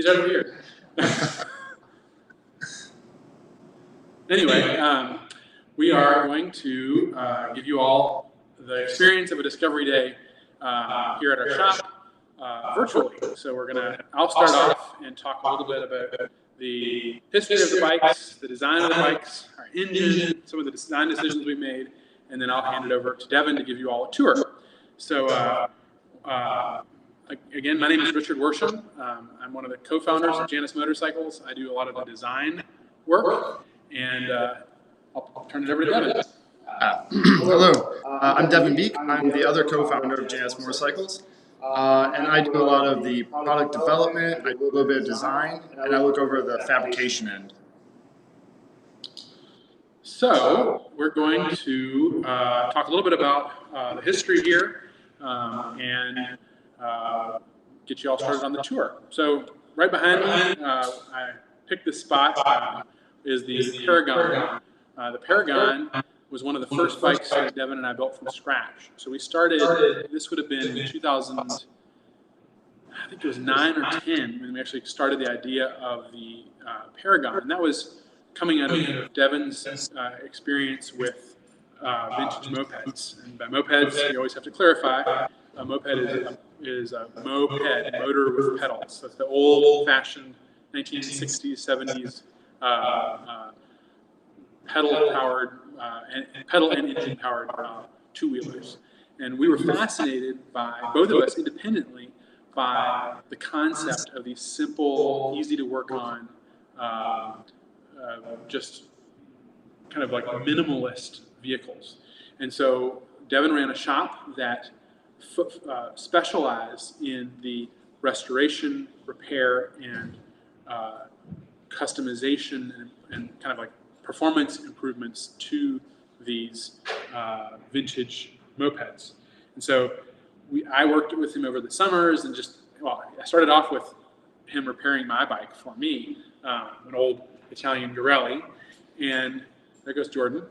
He's over here. Anyway, we are going to give you all the experience of a discovery day here at our shop virtually. So I'll start off and talk a little bit about the history of the bikes, the design of the bikes, our engine, some of the design decisions we made, and then I'll hand it over to Devin to give you all a tour. So again, my name is Richard Worsham. I'm one of the co-founders of Janus Motorcycles. I do a lot of the design work, and I'll turn it over to Devin. Hello, I'm Devin Biek. I'm the other co-founder of Janus Motorcycles, and I do a lot of the product development, I do a little bit of design, and I look over the fabrication end. So we're going to talk a little bit about the history here and get you all started on the tour. So right behind me, I picked this spot, is the Paragon. The Paragon was one of the first bikes that Devin and I built from scratch. So we started, this would have been in 2000, I think it was 9 or 10 when we actually started the idea of the Paragon. And that was coming out of Devin's experience with vintage mopeds. And by mopeds, you always have to clarify, a moped is a moped, motor with pedals. So it's the old-fashioned 1960s, 70s pedal-powered pedal and engine-powered two-wheelers. And we were fascinated by, both of us independently, by the concept of these simple, easy to work on, just kind of like minimalist vehicles. And so Devin ran a shop that specialized in the restoration, repair, and customization and kind of like performance improvements to these vintage mopeds. And so I worked with him over the summers and I started off with him repairing my bike for me, an old Italian Garelli. And there goes Jordan.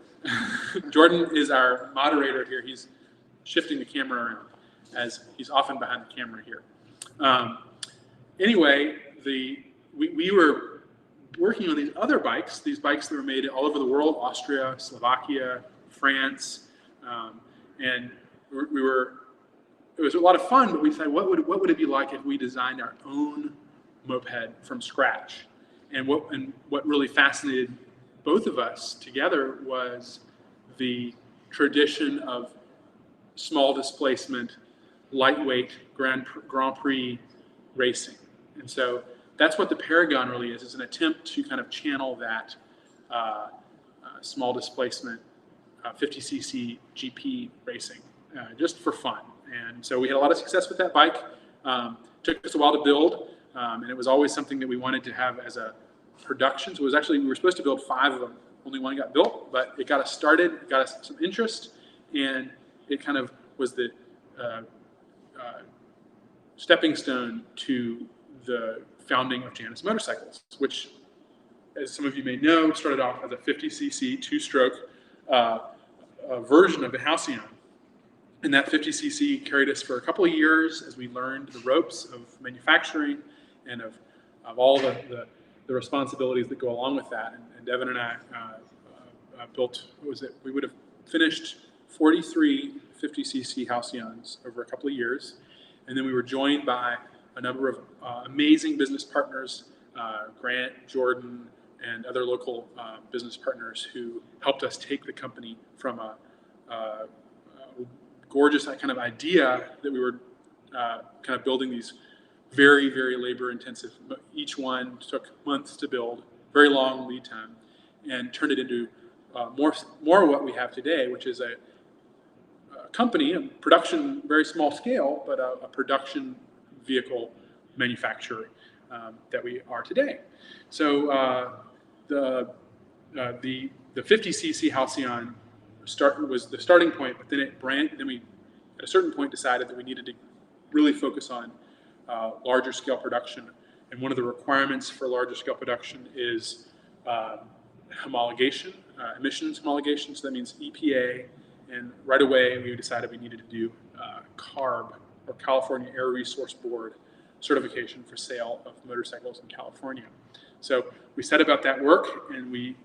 Jordan is our moderator here. He's shifting the camera around, as he's often behind the camera here. Anyway, we were working on these other bikes, these bikes that were made all over the world, Austria, Slovakia, France, and it was a lot of fun, but we decided, what would it be like if we designed our own moped from scratch? And what really fascinated both of us together was the tradition of small displacement, lightweight Grand Prix racing. And so that's what the Paragon really is an attempt to kind of channel that small displacement 50cc GP racing, just for fun. And so we had a lot of success with that bike. Took us a while to build, and it was always something that we wanted to have as a production. So it was actually, we were supposed to build 5 of them. Only one got built, but it got us started, it got us some interest, and it kind of was the stepping stone to the founding of Janus Motorcycles, which, as some of you may know, started off as a 50cc two-stroke version of the Halcyon. And that 50cc carried us for a couple of years as we learned the ropes of manufacturing and of all the responsibilities that go along with that. And Devin and I built, we would have finished 43 50cc Halcyons over a couple of years. And then we were joined by a number of amazing business partners, Grant, Jordan, and other local business partners who helped us take the company from a gorgeous kind of idea that we were kind of building these very, very labor intensive. Each one took months to build, very long lead time, and turned it into more what we have today, which is a company, a production, very small scale, but a production vehicle manufacturer that we are today. So the 50cc Halcyon was the starting point, but then then we at a certain point decided that we needed to really focus on larger scale production. And one of the requirements for larger scale production is homologation, emissions homologation. So that means EPA. And right away, we decided we needed to do CARB, or California Air Resource Board certification for sale of motorcycles in California. So we set about that work, and we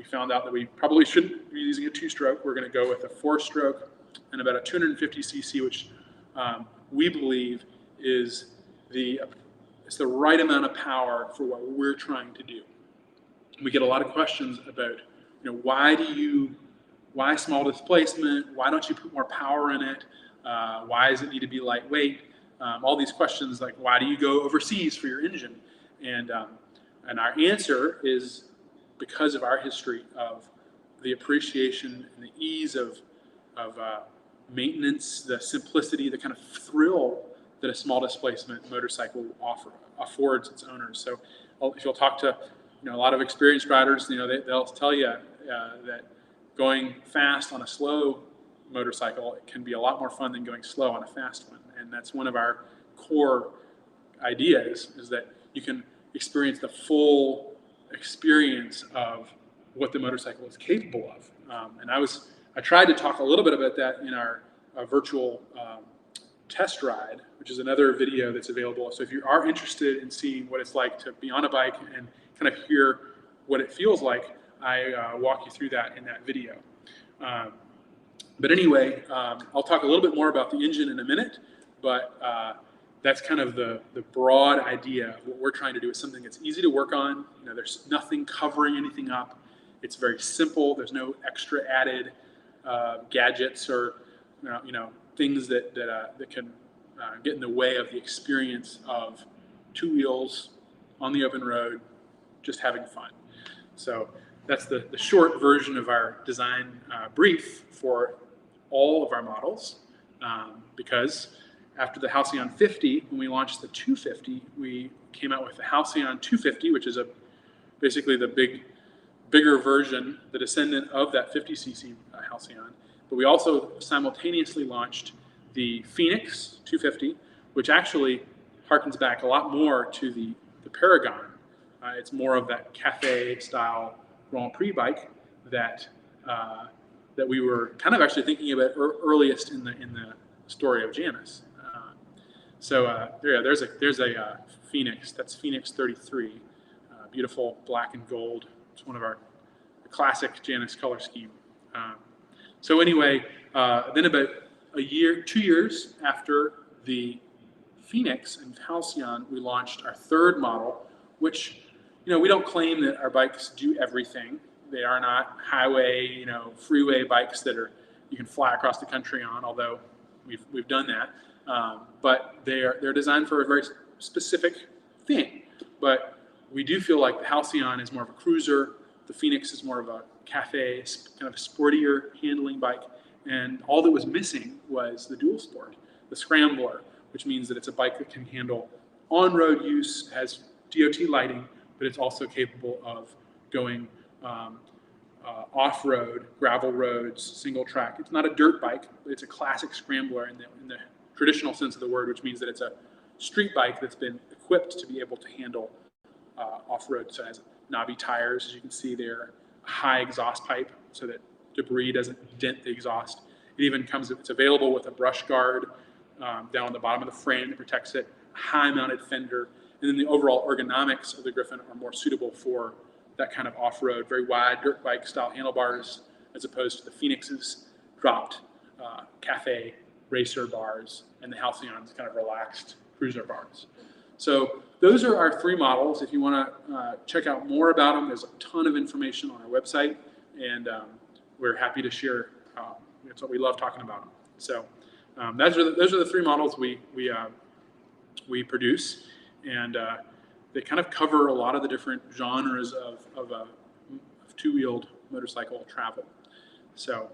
found out that we probably shouldn't be using a 2-stroke. We're going to go with a 4-stroke and about a 250cc, which we believe is the right amount of power for what we're trying to do. We get a lot of questions about, why small displacement? Why don't you put more power in it? Why does it need to be lightweight? All these questions like, why do you go overseas for your engine? And our answer is because of our history of the appreciation and the ease of maintenance, the simplicity, the kind of thrill that a small displacement motorcycle affords its owners. So if you'll talk to a lot of experienced riders, they'll tell you that going fast on a slow motorcycle can be a lot more fun than going slow on a fast one. And that's one of our core ideas, is that you can experience the full experience of what the motorcycle is capable of. And I tried to talk a little bit about that in our virtual test ride, which is another video that's available. So if you are interested in seeing what it's like to be on a bike and kind of hear what it feels like, I walk you through that in that video. But anyway, I'll talk a little bit more about the engine in a minute, but that's kind of the broad idea of what we're trying to do. Is something that's easy to work on. There's nothing covering anything up. It's very simple. There's no extra added gadgets or things that can get in the way of the experience of 2 wheels on the open road, just having fun. So that's the short version of our design brief for all of our models, because after the Halcyon 50, when we launched the 250, we came out with the Halcyon 250, which is basically the bigger version, the descendant of that 50cc Halcyon. But we also simultaneously launched the Phoenix 250, which actually harkens back a lot more to the Paragon. It's more of that cafe-style Grand Prix bike that we were kind of actually thinking about earliest in the story of Janus. There's a Phoenix. That's Phoenix 33, beautiful black and gold. It's one of our classic Janus color scheme. So anyway, then about 2 years after the Phoenix and Halcyon, we launched our 3rd model, which we don't claim that our bikes do everything. They are not highway, freeway bikes that you can fly across the country on, although we've done that. But they're designed for a very specific thing. But we do feel like the Halcyon is more of a cruiser. The Phoenix is more of a cafe, kind of sportier handling bike. And all that was missing was the dual sport, the scrambler, which means that it's a bike that can handle on-road use, has DOT lighting, but it's also capable of going off-road, gravel roads, single track. It's not a dirt bike, but it's a classic scrambler in the traditional sense of the word, which means that it's a street bike that's been equipped to be able to handle off-road. So it has knobby tires, as you can see there, a high exhaust pipe so that debris doesn't dent the exhaust. It even it's available with a brush guard down on the bottom of the frame that protects it, high-mounted fender, and then the overall ergonomics of the Griffin are more suitable for that kind of off-road, very wide dirt bike style handlebars, as opposed to the Phoenix's dropped cafe racer bars and the Halcyon's kind of relaxed cruiser bars. So those are our 3 models. If you want to check out more about them, there's a ton of information on our website, and we're happy to share. That's what we love talking about. So those are the 3 models we produce, and they kind of cover a lot of the different genres of 2-wheeled motorcycle travel. So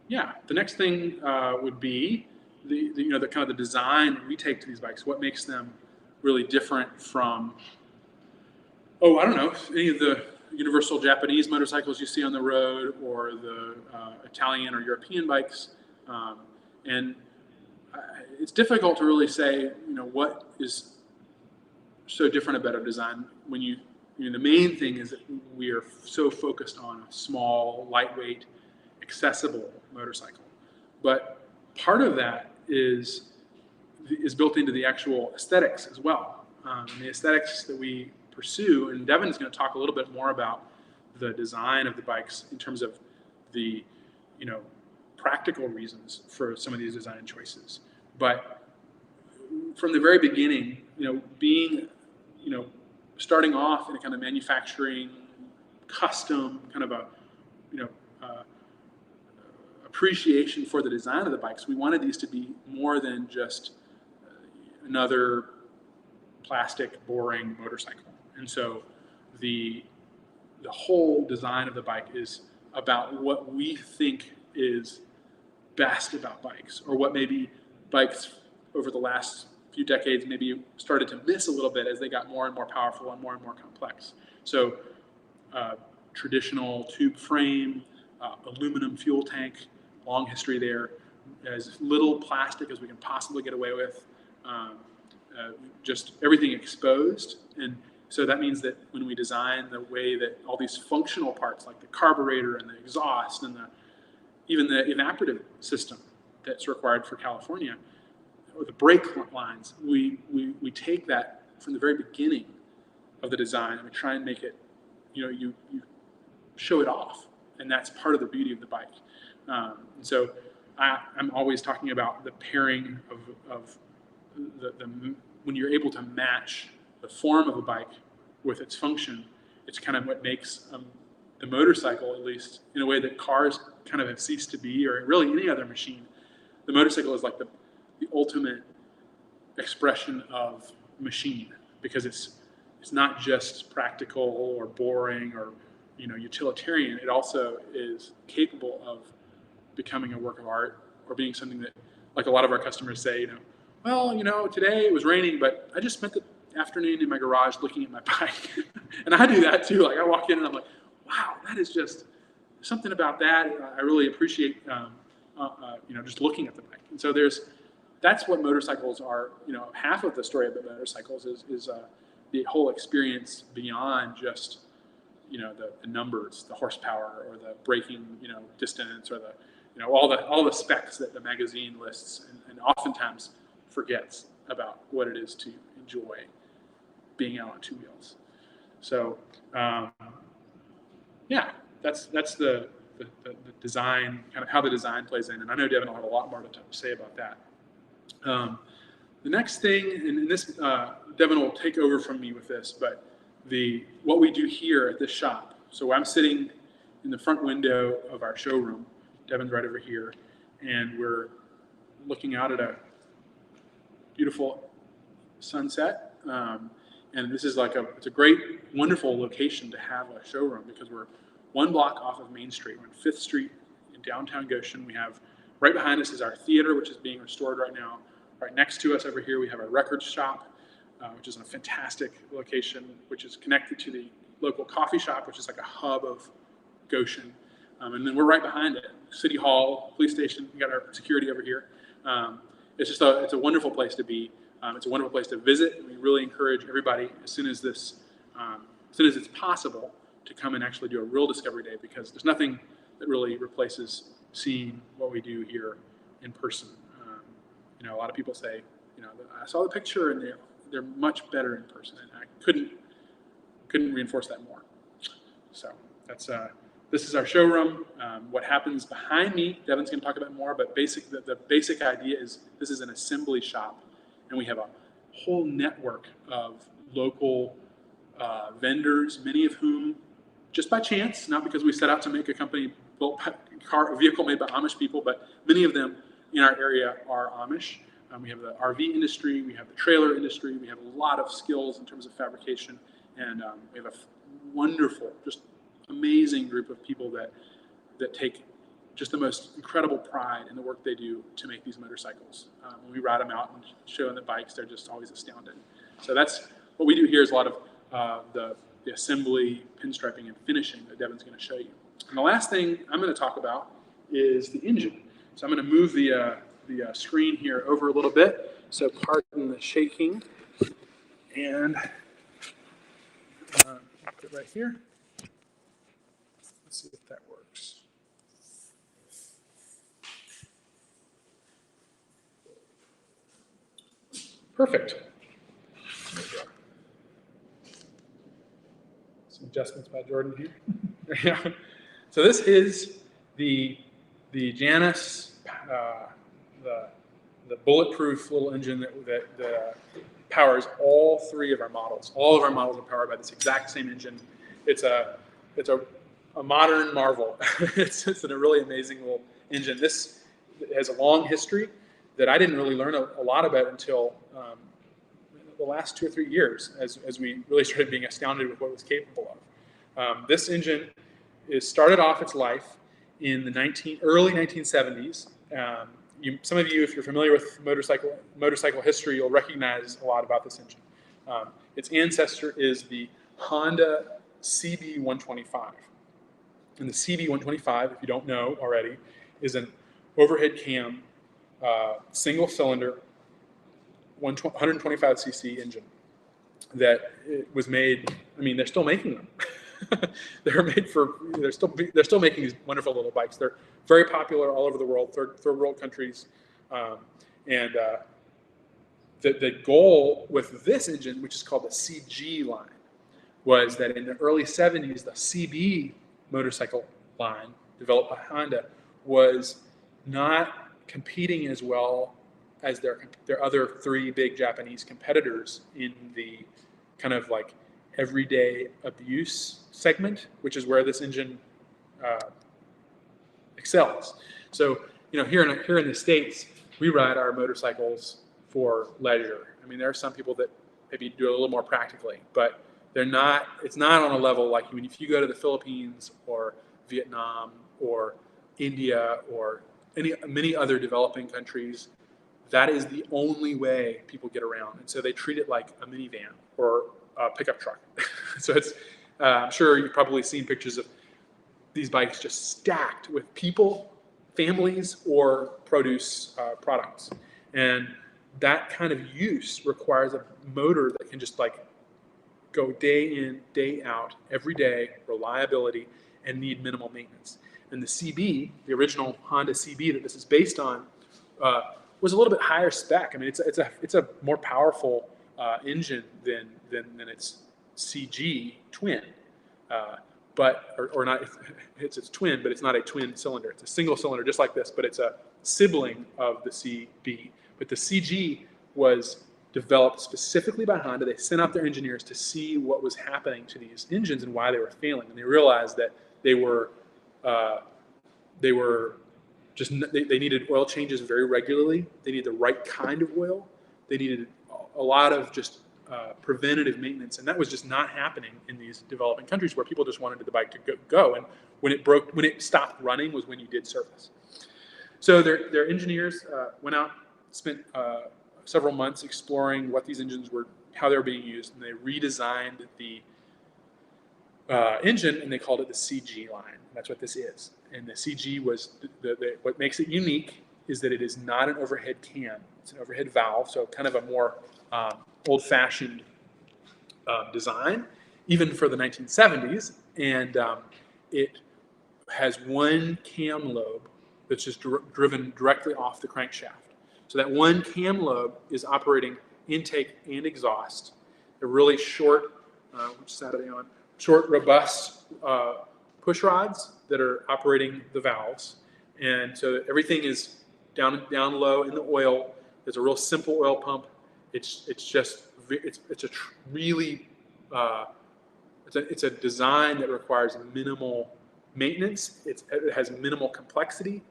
the next thing would be the kind of the design we take to these bikes. What makes them really different from, I don't know, any of the universal Japanese motorcycles you see on the road, or the Italian or European bikes. And it's difficult to really say, what is so different about our design when the main thing is that we are so focused on a small, lightweight, accessible motorcycle. But part of that is is built into the actual aesthetics as well. And the aesthetics that we pursue, and Devin's going to talk a little bit more about the design of the bikes in terms of the, practical reasons for some of these design choices. But from the very beginning, being, starting off in a kind of manufacturing, custom kind of appreciation for the design of the bikes, we wanted these to be more than just another plastic, boring motorcycle. And so the whole design of the bike is about what we think is best about bikes, or what maybe bikes over the last few decades maybe started to miss a little bit as they got more and more powerful and more complex. So traditional tube frame, aluminum fuel tank, long history there, as little plastic as we can possibly get away with, just everything exposed. And so that means that when we design the way that all these functional parts like the carburetor and the exhaust and even the evaporative system that's required for California, or the brake lines, we take that from the very beginning of the design and we try and make it, you show it off. And that's part of the beauty of the bike. And so I'm always talking about the pairing of when you're able to match the form of a bike with its function, it's kind of what makes the motorcycle, at least in a way that cars kind of have ceased to be, or really any other machine. The motorcycle is like the ultimate expression of machine, because it's not just practical or boring or utilitarian. It also is capable of becoming a work of art, or being something that, like a lot of our customers say, well, today it was raining, but I just spent the afternoon in my garage looking at my bike. And I do that too. Like I walk in and I'm like, wow, that is just something about that. I really appreciate, just looking at the bike. And so that's what motorcycles are. Half of the story of the motorcycles is the whole experience beyond just, the numbers, the horsepower, or the braking, distance, or the, all the specs that the magazine lists, and oftentimes forgets about what it is to enjoy being out on two wheels. So, yeah, that's the design, kind of how the design plays in. And I know Devin will have a lot more to say about that. The next thing, and this, Devin will take over from me with this, but what we do here at this shop. So I'm sitting in the front window of our showroom. Devin's right over here, and we're looking out at a beautiful sunset. And this is it's a great, wonderful location to have a showroom, because we're one block off of Main Street. We're on 5th Street in downtown Goshen. We have, right behind us is our theater, which is being restored right now. Right next to us over here, we have our record shop, which is a fantastic location, which is connected to the local coffee shop, which is like a hub of Goshen. And then we're right behind it, City Hall, police station. We got our security over here. It's a wonderful place to be. It's a wonderful place to visit. We really encourage everybody, as soon as it's possible, to come and actually do a real discovery day, because there's nothing that really replaces seeing what we do here in person. A lot of people say, I saw the picture and they're much better in person, and I couldn't reinforce that more. So this is our showroom. What happens behind me, Devin's going to talk about more, but the basic idea is this is an assembly shop, and we have a whole network of local vendors, many of whom, just by chance, not because we set out to make a vehicle made by Amish people, but many of them in our area are Amish. We have the RV industry, we have the trailer industry, we have a lot of skills in terms of fabrication, and we have a wonderful, just amazing group of people that take just the most incredible pride in the work they do to make these motorcycles. When we ride them out and show them the bikes, they're just always astounded. So that's what we do here, is a lot of the assembly, pinstriping, and finishing that Devin's going to show you. And the last thing I'm going to talk about is the engine. So I'm going to move the screen here over a little bit, so pardon the shaking. And put it right here. Let's see if that works. Perfect. Some adjustments by Jordan here. Yeah. So this is the Janus, the bulletproof little engine that powers all three of our models. All of our models are powered by this exact same engine. It's a modern marvel. It's a really amazing little engine. This has a long history that I didn't really learn a lot about until the last 2 or 3 years, as we really started being astounded with what it was capable of. This engine started off its life in the early 1970s. Some of you, if you're familiar with motorcycle history, you'll recognize a lot about this engine. Its ancestor is the Honda CB125. And the CB125, if you don't know already, is an overhead cam, single cylinder, 125cc engine that was made. I mean, they're still making them. They're still making these wonderful little bikes. They're very popular all over the world, third world countries. The goal with this engine, which is called the CG line, was that in the early 70s, the CB motorcycle line developed by Honda was not competing as well as their other 3 big Japanese competitors in the kind of like everyday abuse segment, which is where this engine excels. So, here in the States, we ride our motorcycles for leisure. I mean, there are some people that maybe do it a little more practically, but it's not on a level like if you go to the Philippines or Vietnam or India or many other developing countries. That is the only way people get around. And so they treat it like a minivan or a pickup truck. So it's, I'm sure you've probably seen pictures of these bikes just stacked with people, families, or produce products. And that kind of use requires a motor that can just like go day in, day out, every day, reliability, and need minimal maintenance. And the CB, the original Honda CB that this is based on, was a little bit higher spec. I mean, it's a more powerful engine than its CG twin, or not. It's its twin, but it's not a twin cylinder. It's a single cylinder, just like this, but it's a sibling of the CB. But the CG was developed specifically by Honda. They sent out their engineers to see what was happening to these engines and why they were failing, and they realized that they needed oil changes very regularly. They needed the right kind of oil. They needed a lot of just preventative maintenance, and that was just not happening in these developing countries where people just wanted the bike to go. And when it stopped running was when you did service. So their engineers went out, spent several months exploring what these engines were, how they were being used, and they redesigned the engine, and they called it the CG line. That's what this is. And the CG was what makes it unique is that it is not an overhead cam. It's an overhead valve, so kind of a more old-fashioned design, even for the 1970s. And it has one cam lobe that's just driven directly off the crankshaft. So that one cam lobe is operating intake and exhaust. They're really short, which side are they on? Short, robust push rods that are operating the valves. And so everything is down low in the oil. There's a real simple oil pump. It's a design that requires minimal maintenance. It has minimal complexity.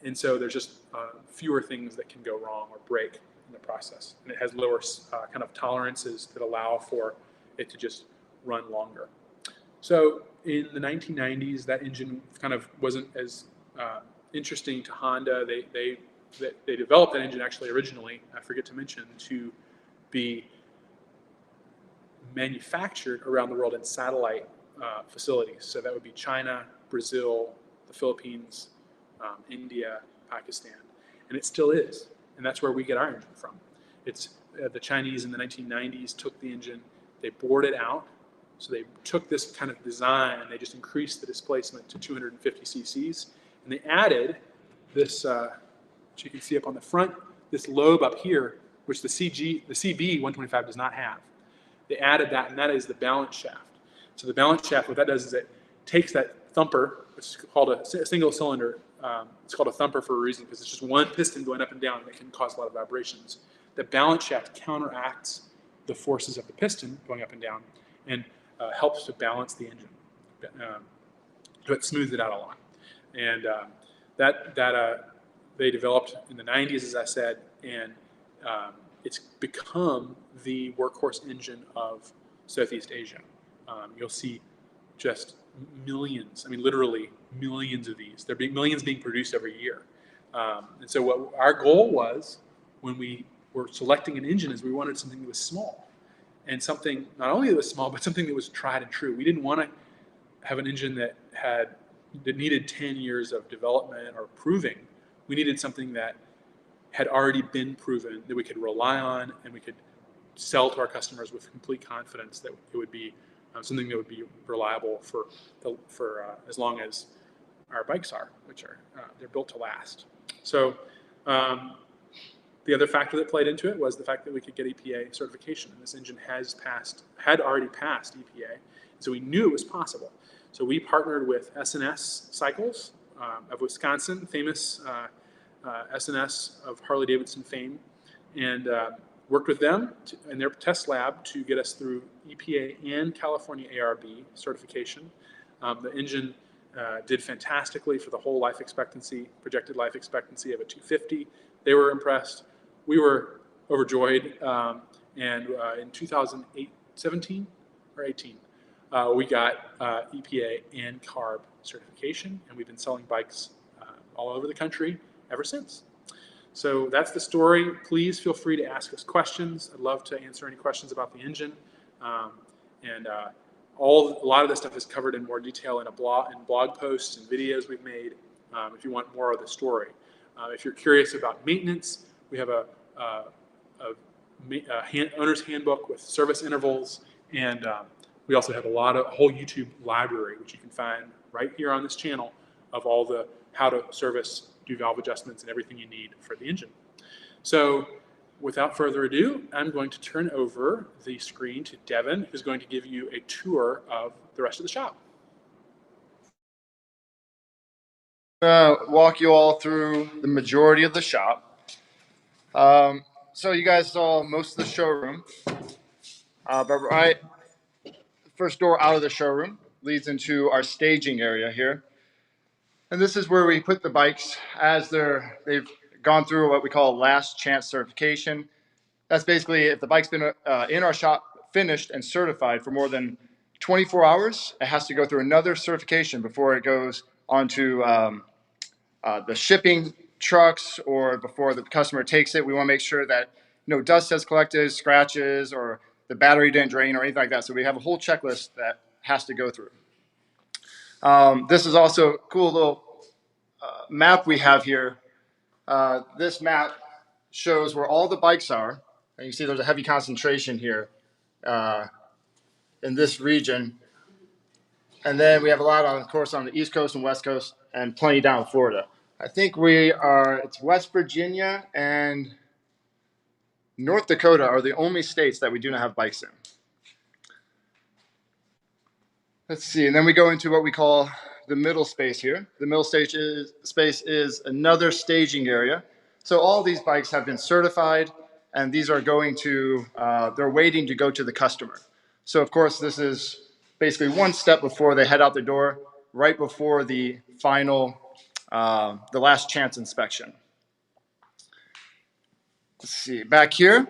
And so there's just fewer things that can go wrong or break in the process. And it has lower kind of tolerances that allow for it to just run longer. So in the 1990s, that engine kind of wasn't as interesting to Honda. They developed that engine actually originally, I forget to mention, to be manufactured around the world in satellite facilities. So that would be China, Brazil, the Philippines, India, Pakistan, and it still is. And that's where we get our engine from. It's the Chinese in the 1990s took the engine, they bored it out. So they took this kind of design and they just increased the displacement to 250 cc's. And they added this, which you can see up on the front, this lobe up here, which the CB125 does not have. They added that, and that is the balance shaft. So the balance shaft, what that does is it takes that thumper, which is called a single cylinder. It's called a thumper for a reason, because it's just one piston going up and down that can cause a lot of vibrations. The balance shaft counteracts the forces of the piston going up and down and helps to balance the engine. So it smooths it out a lot. And they developed in the 90s, as I said, and it's become the workhorse engine of Southeast Asia. You'll see just millions, I mean literally millions of these. There are millions being produced every year. And so what our goal was when we were selecting an engine is we wanted something that was small, and something not only that was small, but something that was tried and true. We didn't want to have an engine that needed 10 years of development or proving. We needed something that had already been proven, that we could rely on, and we could sell to our customers with complete confidence that it would be something that would be reliable for as long as our bikes are, which are they're built to last. So the other factor that played into it was the fact that we could get EPA certification, and this engine had already passed EPA, so we knew it was possible. So we partnered with S&S Cycles of Wisconsin, famous S&S of Harley-Davidson fame, and worked with them in their test lab to get us through EPA and California ARB certification. The engine did fantastically for the whole life expectancy, projected life expectancy of a 250. They were impressed. We were overjoyed. And in 2017 or 18, we got EPA and CARB certification, and we've been selling bikes all over the country ever since. So that's the story. Please feel free to ask us questions. I'd love to answer any questions about the engine. A lot of this stuff is covered in more detail in blog posts and videos we've made if you want more of the story. If you're curious about maintenance, we have a owner's handbook with service intervals, and we also have a whole YouTube library, which you can find right here on this channel, of all the how to service, do valve adjustments, and everything you need for the engine. So without further ado, I'm going to turn over the screen to Devin, who's going to give you a tour of the rest of the shop. Walk you all through the majority of the shop. So you guys saw most of the showroom, but right first door out of the showroom leads into our staging area here. And this is where we put the bikes as they've gone through what we call last chance certification. That's basically if the bike's been in our shop, finished and certified for more than 24 hours, it has to go through another certification before it goes onto the shipping trucks or before the customer takes it. We want to make sure that no dust has collected, scratches, or the battery didn't drain or anything like that. So we have a whole checklist that has to go through. This is also a cool little map we have here. This map shows where all the bikes are. And you see there's a heavy concentration here in this region. And then we have a lot, of course, on the East Coast and West Coast, and plenty down in Florida. I think it's West Virginia and North Dakota are the only states that we do not have bikes in. Let's see, and then we go into what we call the middle space here. The middle space is another staging area. So all these bikes have been certified, and these are going to, they're waiting to go to the customer. So of course, this is basically one step before they head out the door, right before the final, the last chance inspection. Let's see, back here,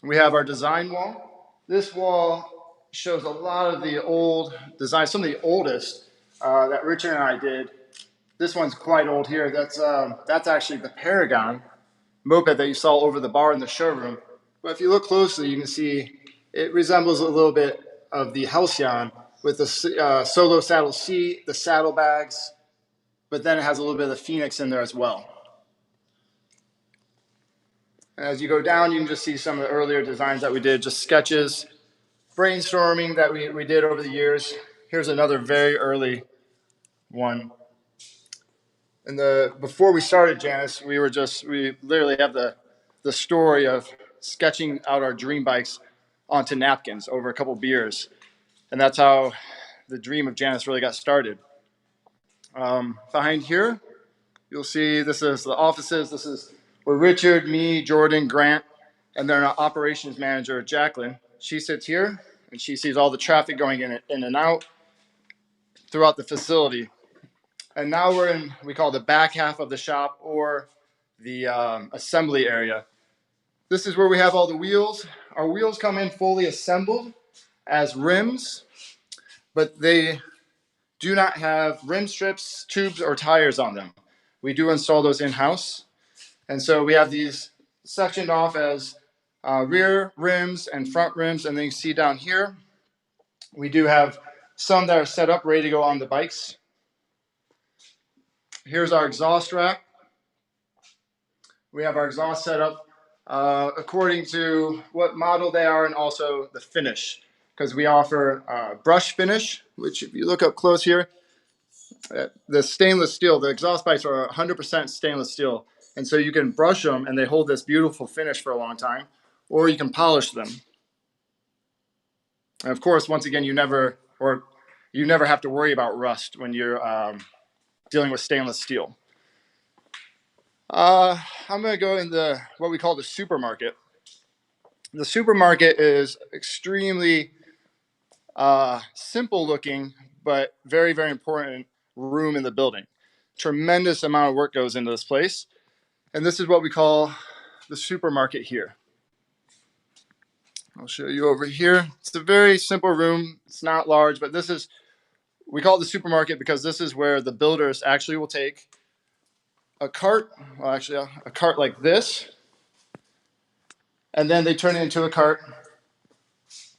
we have our design wall. This wall shows a lot of the old designs, some of the oldest that Richard and I did. This one's quite old here. That's actually the Paragon moped that you saw over the bar in the showroom. But if you look closely, you can see it resembles a little bit of the Halcyon with the solo saddle seat, the saddlebags, but then it has a little bit of the Phoenix in there as well. And as you go down, you can just see some of the earlier designs that we did, just sketches, brainstorming that we did over the years. Here's another very early one. And before we started Janus, we literally have the story of sketching out our dream bikes onto napkins over a couple beers. And that's how the dream of Janus really got started. Behind here, you'll see this is the offices. This is where Richard, me, Jordan, Grant, and then our operations manager, Jacqueline. She sits here, and she sees all the traffic going in and out throughout the facility. And now we're in, we call the back half of the shop, or the assembly area. This is where we have all the wheels. Our wheels come in fully assembled as rims, but they do not have rim strips, tubes, or tires on them. We do install those in-house. And so we have these sectioned off as rear rims and front rims. And then you see down here, we do have some that are set up, ready to go on the bikes. Here's our exhaust rack. We have our exhaust set up according to what model they are and also the finish. Because we offer brush finish, which if you look up close here, the stainless steel, the exhaust pipes are 100% stainless steel. And so you can brush them and they hold this beautiful finish for a long time, or you can polish them. And of course, once again, you never have to worry about rust when you're dealing with stainless steel. I'm going to go in what we call the supermarket. The supermarket is extremely simple looking, but very, very important room in the building. Tremendous amount of work goes into this place. And this is what we call the supermarket here. I'll show you over here. It's a very simple room. It's not large, but we call it the supermarket because this is where the builders actually will take a cart like this, and then they turn it into a cart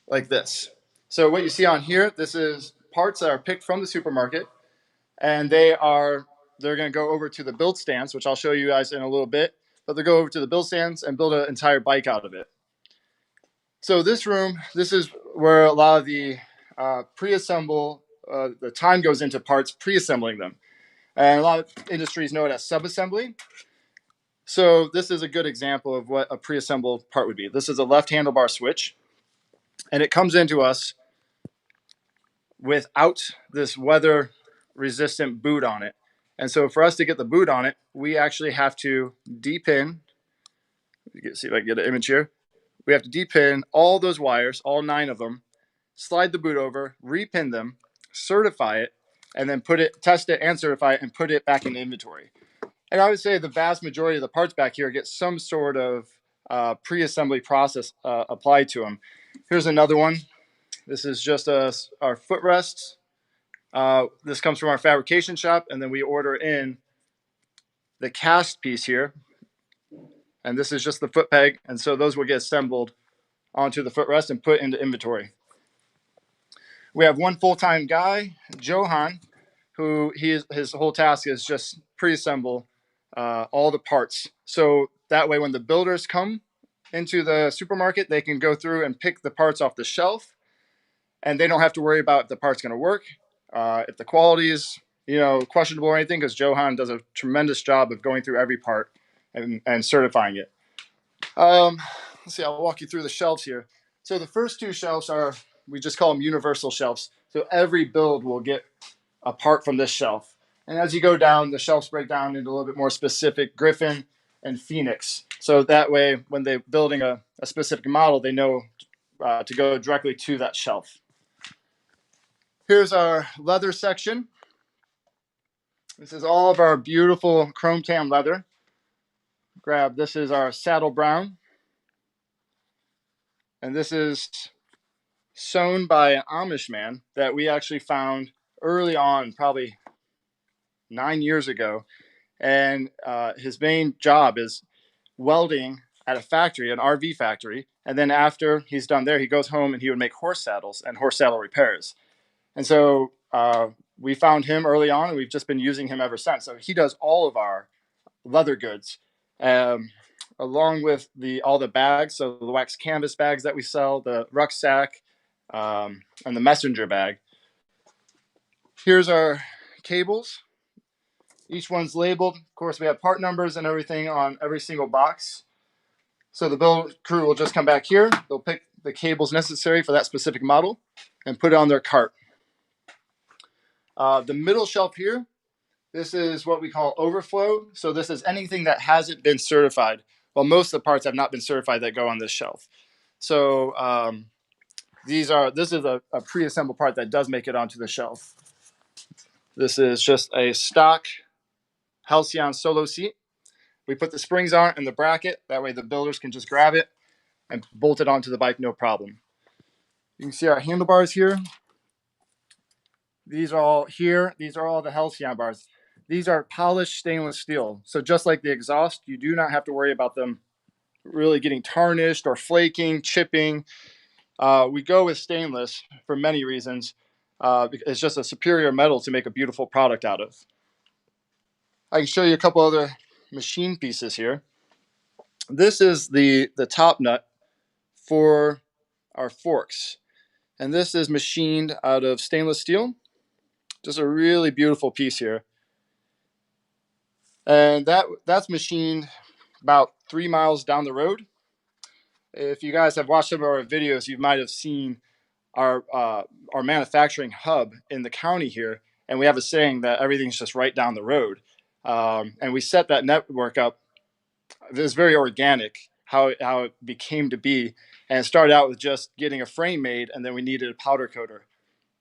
like this. So what you see on here, this is parts that are picked from the supermarket, and they're going to go over to the build stands, which I'll show you guys in a little bit, but they'll go over to the build stands and build an entire bike out of it. So this room, this is where a lot of the pre-assemble, the time goes into parts pre-assembling them. And a lot of industries know it as sub-assembly. So this is a good example of what a pre-assembled part would be. This is a left handlebar switch, and it comes into us without this weather-resistant boot on it. And so for us to get the boot on it, we actually have to depin. See if I can get an image here. We have to depin all those wires, all 9 of them, slide the boot over, repin them, certify it, and then test it and certify it and put it back in inventory. And I would say the vast majority of the parts back here get some sort of pre-assembly process applied to them. Here's another one. This is just our footrests. This comes from our fabrication shop, and then we order in the cast piece here. And this is just the foot peg, and so those will get assembled onto the footrest and put into inventory. We have one full-time guy, Johan, who his whole task is just pre-assemble all the parts. So that way when the builders come into the supermarket, they can go through and pick the parts off the shelf, and they don't have to worry about if the part's going to work, if the quality is questionable or anything, because Johan does a tremendous job of going through every part and certifying it. Let's see, I'll walk you through the shelves here. So the first 2 shelves we just call them universal shelves. So every build will get a part from this shelf. And as you go down, the shelves break down into a little bit more specific Griffin and Phoenix. So that way, when they're building a specific model, they know to go directly to that shelf. Here's our leather section. This is all of our beautiful chrome tan leather. This is our saddle brown. And this is sewn by an Amish man that we actually found early on, probably 9 years ago. And his main job is welding at a factory, an RV factory. And then after he's done there, he goes home and he would make horse saddles and horse saddle repairs. And so we found him early on, and we've just been using him ever since. So he does all of our leather goods, along with all the bags. So the wax canvas bags that we sell, the rucksack, and the messenger bag. Here's our cables. Each one's labeled. Of course, we have part numbers and everything on every single box. So the build crew will just come back here. They'll pick the cables necessary for that specific model and put it on their cart. The middle shelf here, this is what we call overflow. So this is anything that hasn't been certified. Well, most of the parts have not been certified that go on this shelf. So this is a pre-assembled part that does make it onto the shelf. This is just a stock Halcyon solo seat. We put the springs on it in the bracket. That way the builders can just grab it and bolt it onto the bike, no problem. You can see our handlebars here. These are all here. These are all the Halcyon bars. These are polished stainless steel. So just like the exhaust, you do not have to worry about them really getting tarnished or flaking, chipping. We go with stainless for many reasons. It's just a superior metal to make a beautiful product out of. I can show you a couple other machine pieces here. This is the top nut for our forks. And this is machined out of stainless steel. Just a really beautiful piece here. And that's machined about 3 miles down the road. If you guys have watched some of our videos, you might have seen our manufacturing hub in the county here. And we have a saying that everything's just right down the road. And we set that network up. It was very organic how it became to be. And it started out with just getting a frame made, and then we needed a powder coater.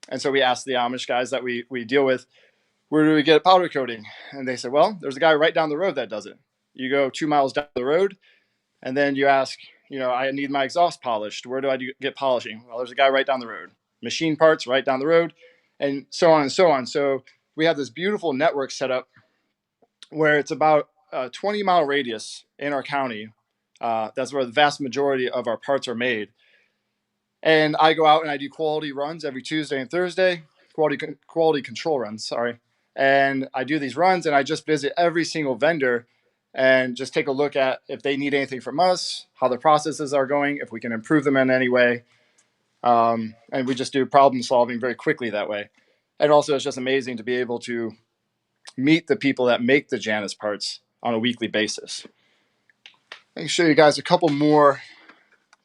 And so we asked the Amish guys that we deal with, where do we get a powder coating? And they said, well, there's a guy right down the road that does it. You go 2 miles down the road, and then you ask, I need my exhaust polished. Where do I get polishing? Well, there's a guy right down the road. Machine parts right down the road, and so on and so on. So we have this beautiful network set up where it's about a 20-mile radius in our county. That's where the vast majority of our parts are made. And I go out and I do quality runs every Tuesday and Thursday, quality control runs, sorry. And I do these runs and I just visit every single vendor and just take a look at if they need anything from us, how the processes are going, if we can improve them in any way. And we just do problem solving very quickly that way. And also it's just amazing to be able to meet the people that make the Janus parts on a weekly basis. I can show you guys a couple more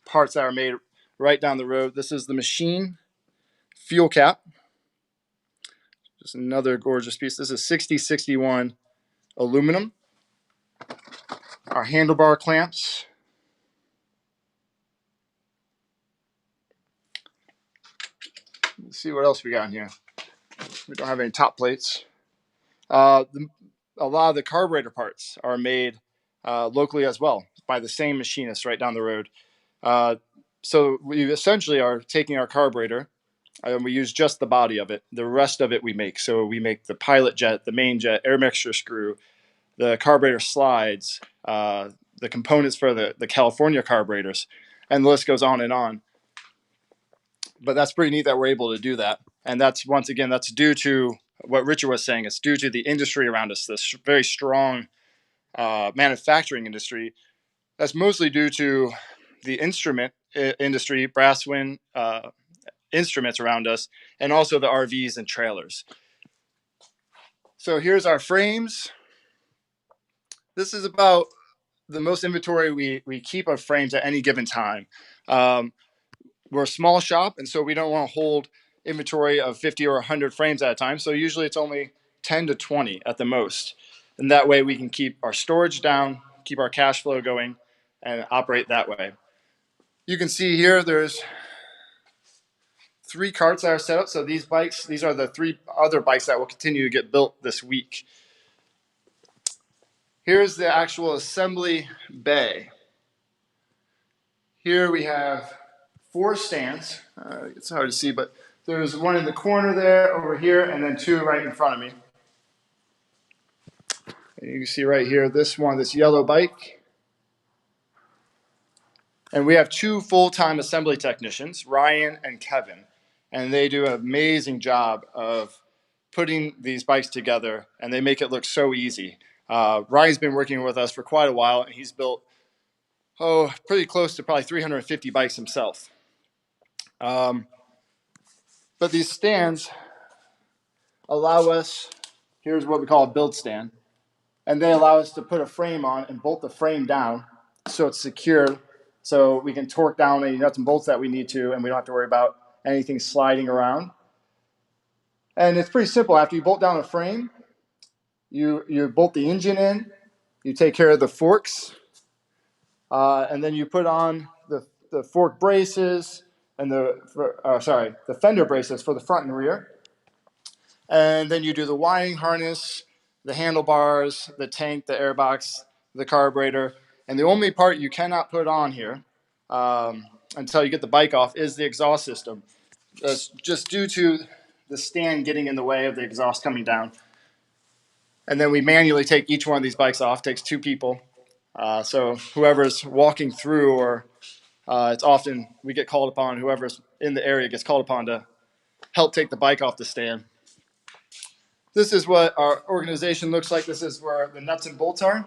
parts that are made right down the road. This is the machine fuel cap. Just another gorgeous piece. This is 6061 aluminum. Our handlebar clamps. Let's see what else we got in here. We don't have any top plates. A lot of the carburetor parts are made locally as well by the same machinist right down the road. So we essentially are taking our carburetor and we use just the body of it. The rest of it we make. So we make the pilot jet, the main jet, air mixture screw, the carburetor slides, the components for the California carburetors, and the list goes on and on. But that's pretty neat that we're able to do that. And that's, once again, that's due to what Richard was saying. It's due to the industry around us, this very strong manufacturing industry. That's mostly due to the instrument industry, brass wind instruments around us, and also the RVs and trailers. So here's our frames. This is about the most inventory we keep of frames at any given time. We're a small shop, and so we don't want to hold inventory of 50 or 100 frames at a time. So usually it's only 10 to 20 at the most. And that way we can keep our storage down, keep our cash flow going, and operate that way. You can see here there's 3 carts that are set up. So these bikes, these are the 3 other bikes that will continue to get built this week. Here's the actual assembly bay. Here we have 4 stands. It's hard to see, but there's one in the corner there, over here, and then 2 right in front of me. And you can see right here, this one, this yellow bike. And we have 2 full-time assembly technicians, Ryan and Kevin. And they do an amazing job of putting these bikes together, and they make it look so easy. Ryan's been working with us for quite a while, and he's built, pretty close to probably 350 bikes himself. But these stands allow us, here's what we call a build stand, and they allow us to put a frame on and bolt the frame down, so it's secure, so we can torque down any nuts and bolts that we need to, and we don't have to worry about anything sliding around. And it's pretty simple. After you bolt down the frame, you bolt the engine in, you take care of the forks, and then you put on the fork braces and the fender braces for the front and rear. And then you do the wiring harness, the handlebars, the tank, the airbox, the carburetor. And the only part you cannot put on here until you get the bike off is the exhaust system. That's just due to the stand getting in the way of the exhaust coming down. And then we manually take each one of these bikes off. It takes 2 people. So whoever's walking through, or it's often we get called upon, whoever's in the area gets called upon to help take the bike off the stand. This is what our organization looks like. This is where the nuts and bolts are.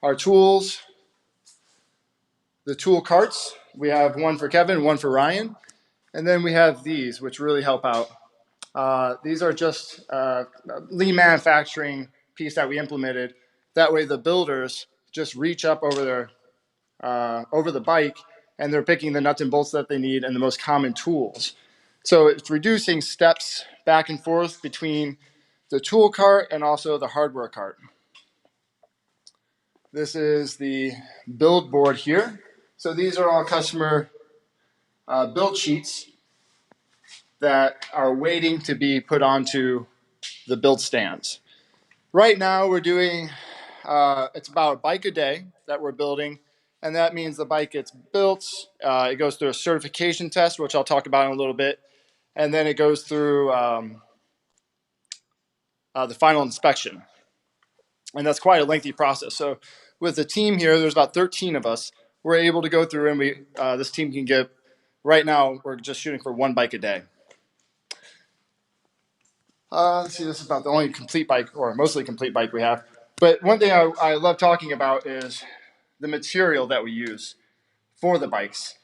Our tools, the tool carts. We have one for Kevin, one for Ryan. And then we have these, which really help out. These are just lean manufacturing piece that we implemented. That way the builders just reach up over the bike, and they're picking the nuts and bolts that they need and the most common tools. So it's reducing steps back and forth between the tool cart and also the hardware cart. This is the build board here. So these are all customer build sheets that are waiting to be put onto the build stands. Right now we're doing, it's about a bike a day that we're building, and that means the bike gets built, it goes through a certification test, which I'll talk about in a little bit, and then it goes through the final inspection. And that's quite a lengthy process. So with the team here, there's about 13 of us. We're able to go through, and this team can get, right now, we're just shooting for 1 bike a day. Let's see, this is about the only complete bike, or mostly complete bike we have. But one thing I love talking about is the material that we use for the bikes.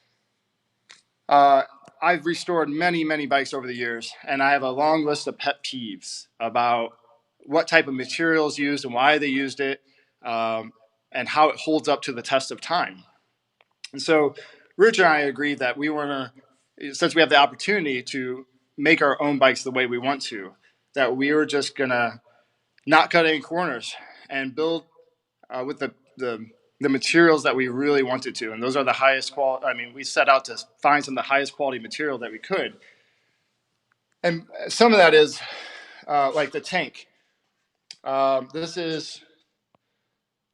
I've restored many, many bikes over the years, and I have a long list of pet peeves about what type of material is used and why they used it, and how it holds up to the test of time. And so Rich and I agreed that we want to, since we have the opportunity to make our own bikes the way we want to, that we were just going to not cut any corners and build with the materials that we really wanted to. And those are the highest quality. I mean, we set out to find some of the highest quality material that we could. And some of that is like the tank. This is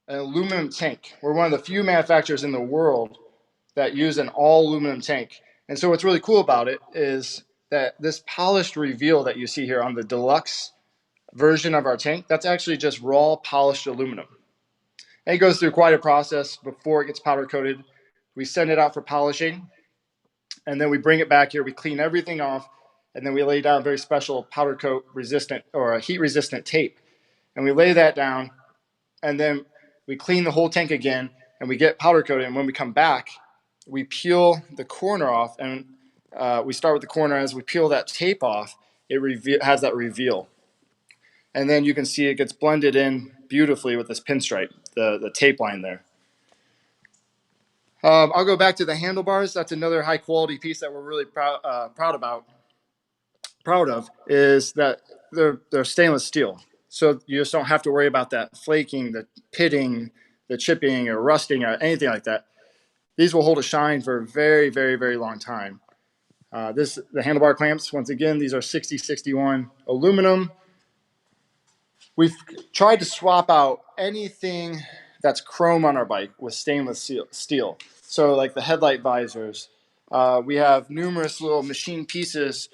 an aluminum tank. We're one of the few manufacturers in the world that use an all aluminum tank. And so what's really cool about it is that this polished reveal that you see here on the deluxe version of our tank, that's actually just raw polished aluminum. And it goes through quite a process before it gets powder coated. We send it out for polishing, and then we bring it back here. We clean everything off, and then we lay down very special powder coat resistant or a heat resistant tape. And we lay that down, and then we clean the whole tank again, and we get powder coated. And when we come back, we peel the corner off, and we start with the corner. As we peel that tape off, it has that reveal. And then you can see it gets blended in beautifully with this pinstripe, the tape line there. I'll go back to the handlebars. That's another high quality piece that we're really proud of, is that they're stainless steel. So you just don't have to worry about that flaking, the pitting, the chipping or rusting or anything like that. These will hold a shine for a very, very, very long time. The handlebar clamps, once again, these are 6061 aluminum. We've tried to swap out anything that's chrome on our bike with stainless steel. So like the headlight visors, we have numerous little machine pieces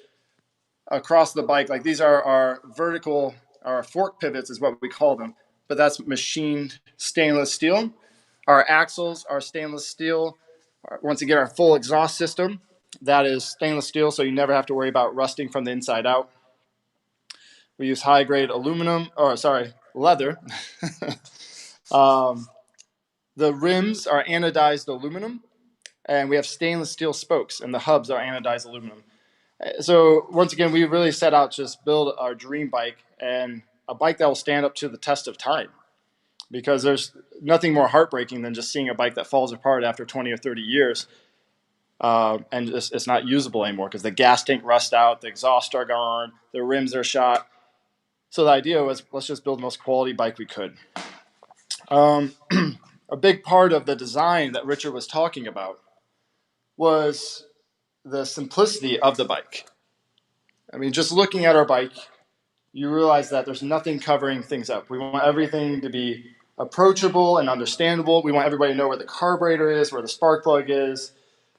across the bike. Like these are our vertical, our fork pivots is what we call them, but that's machined stainless steel. Our axles are stainless steel. Once again, our full exhaust system, that is stainless steel, so you never have to worry about rusting from the inside out. We use high-grade leather. The rims are anodized aluminum, and we have stainless steel spokes, and the hubs are anodized aluminum. So once again, we really set out to just build our dream bike, and a bike that will stand up to the test of time. because there's nothing more heartbreaking than just seeing a bike that falls apart after 20 or 30 years and it's not usable anymore because the gas tank rusts out, the exhausts are gone, the rims are shot. So the idea was, let's just build the most quality bike we could. A big part of the design that Richard was talking about was the simplicity of the bike. I mean, just looking at our bike, you realize that there's nothing covering things up. We want everything to be approachable and understandable. We want everybody to know where the carburetor is, where the spark plug is,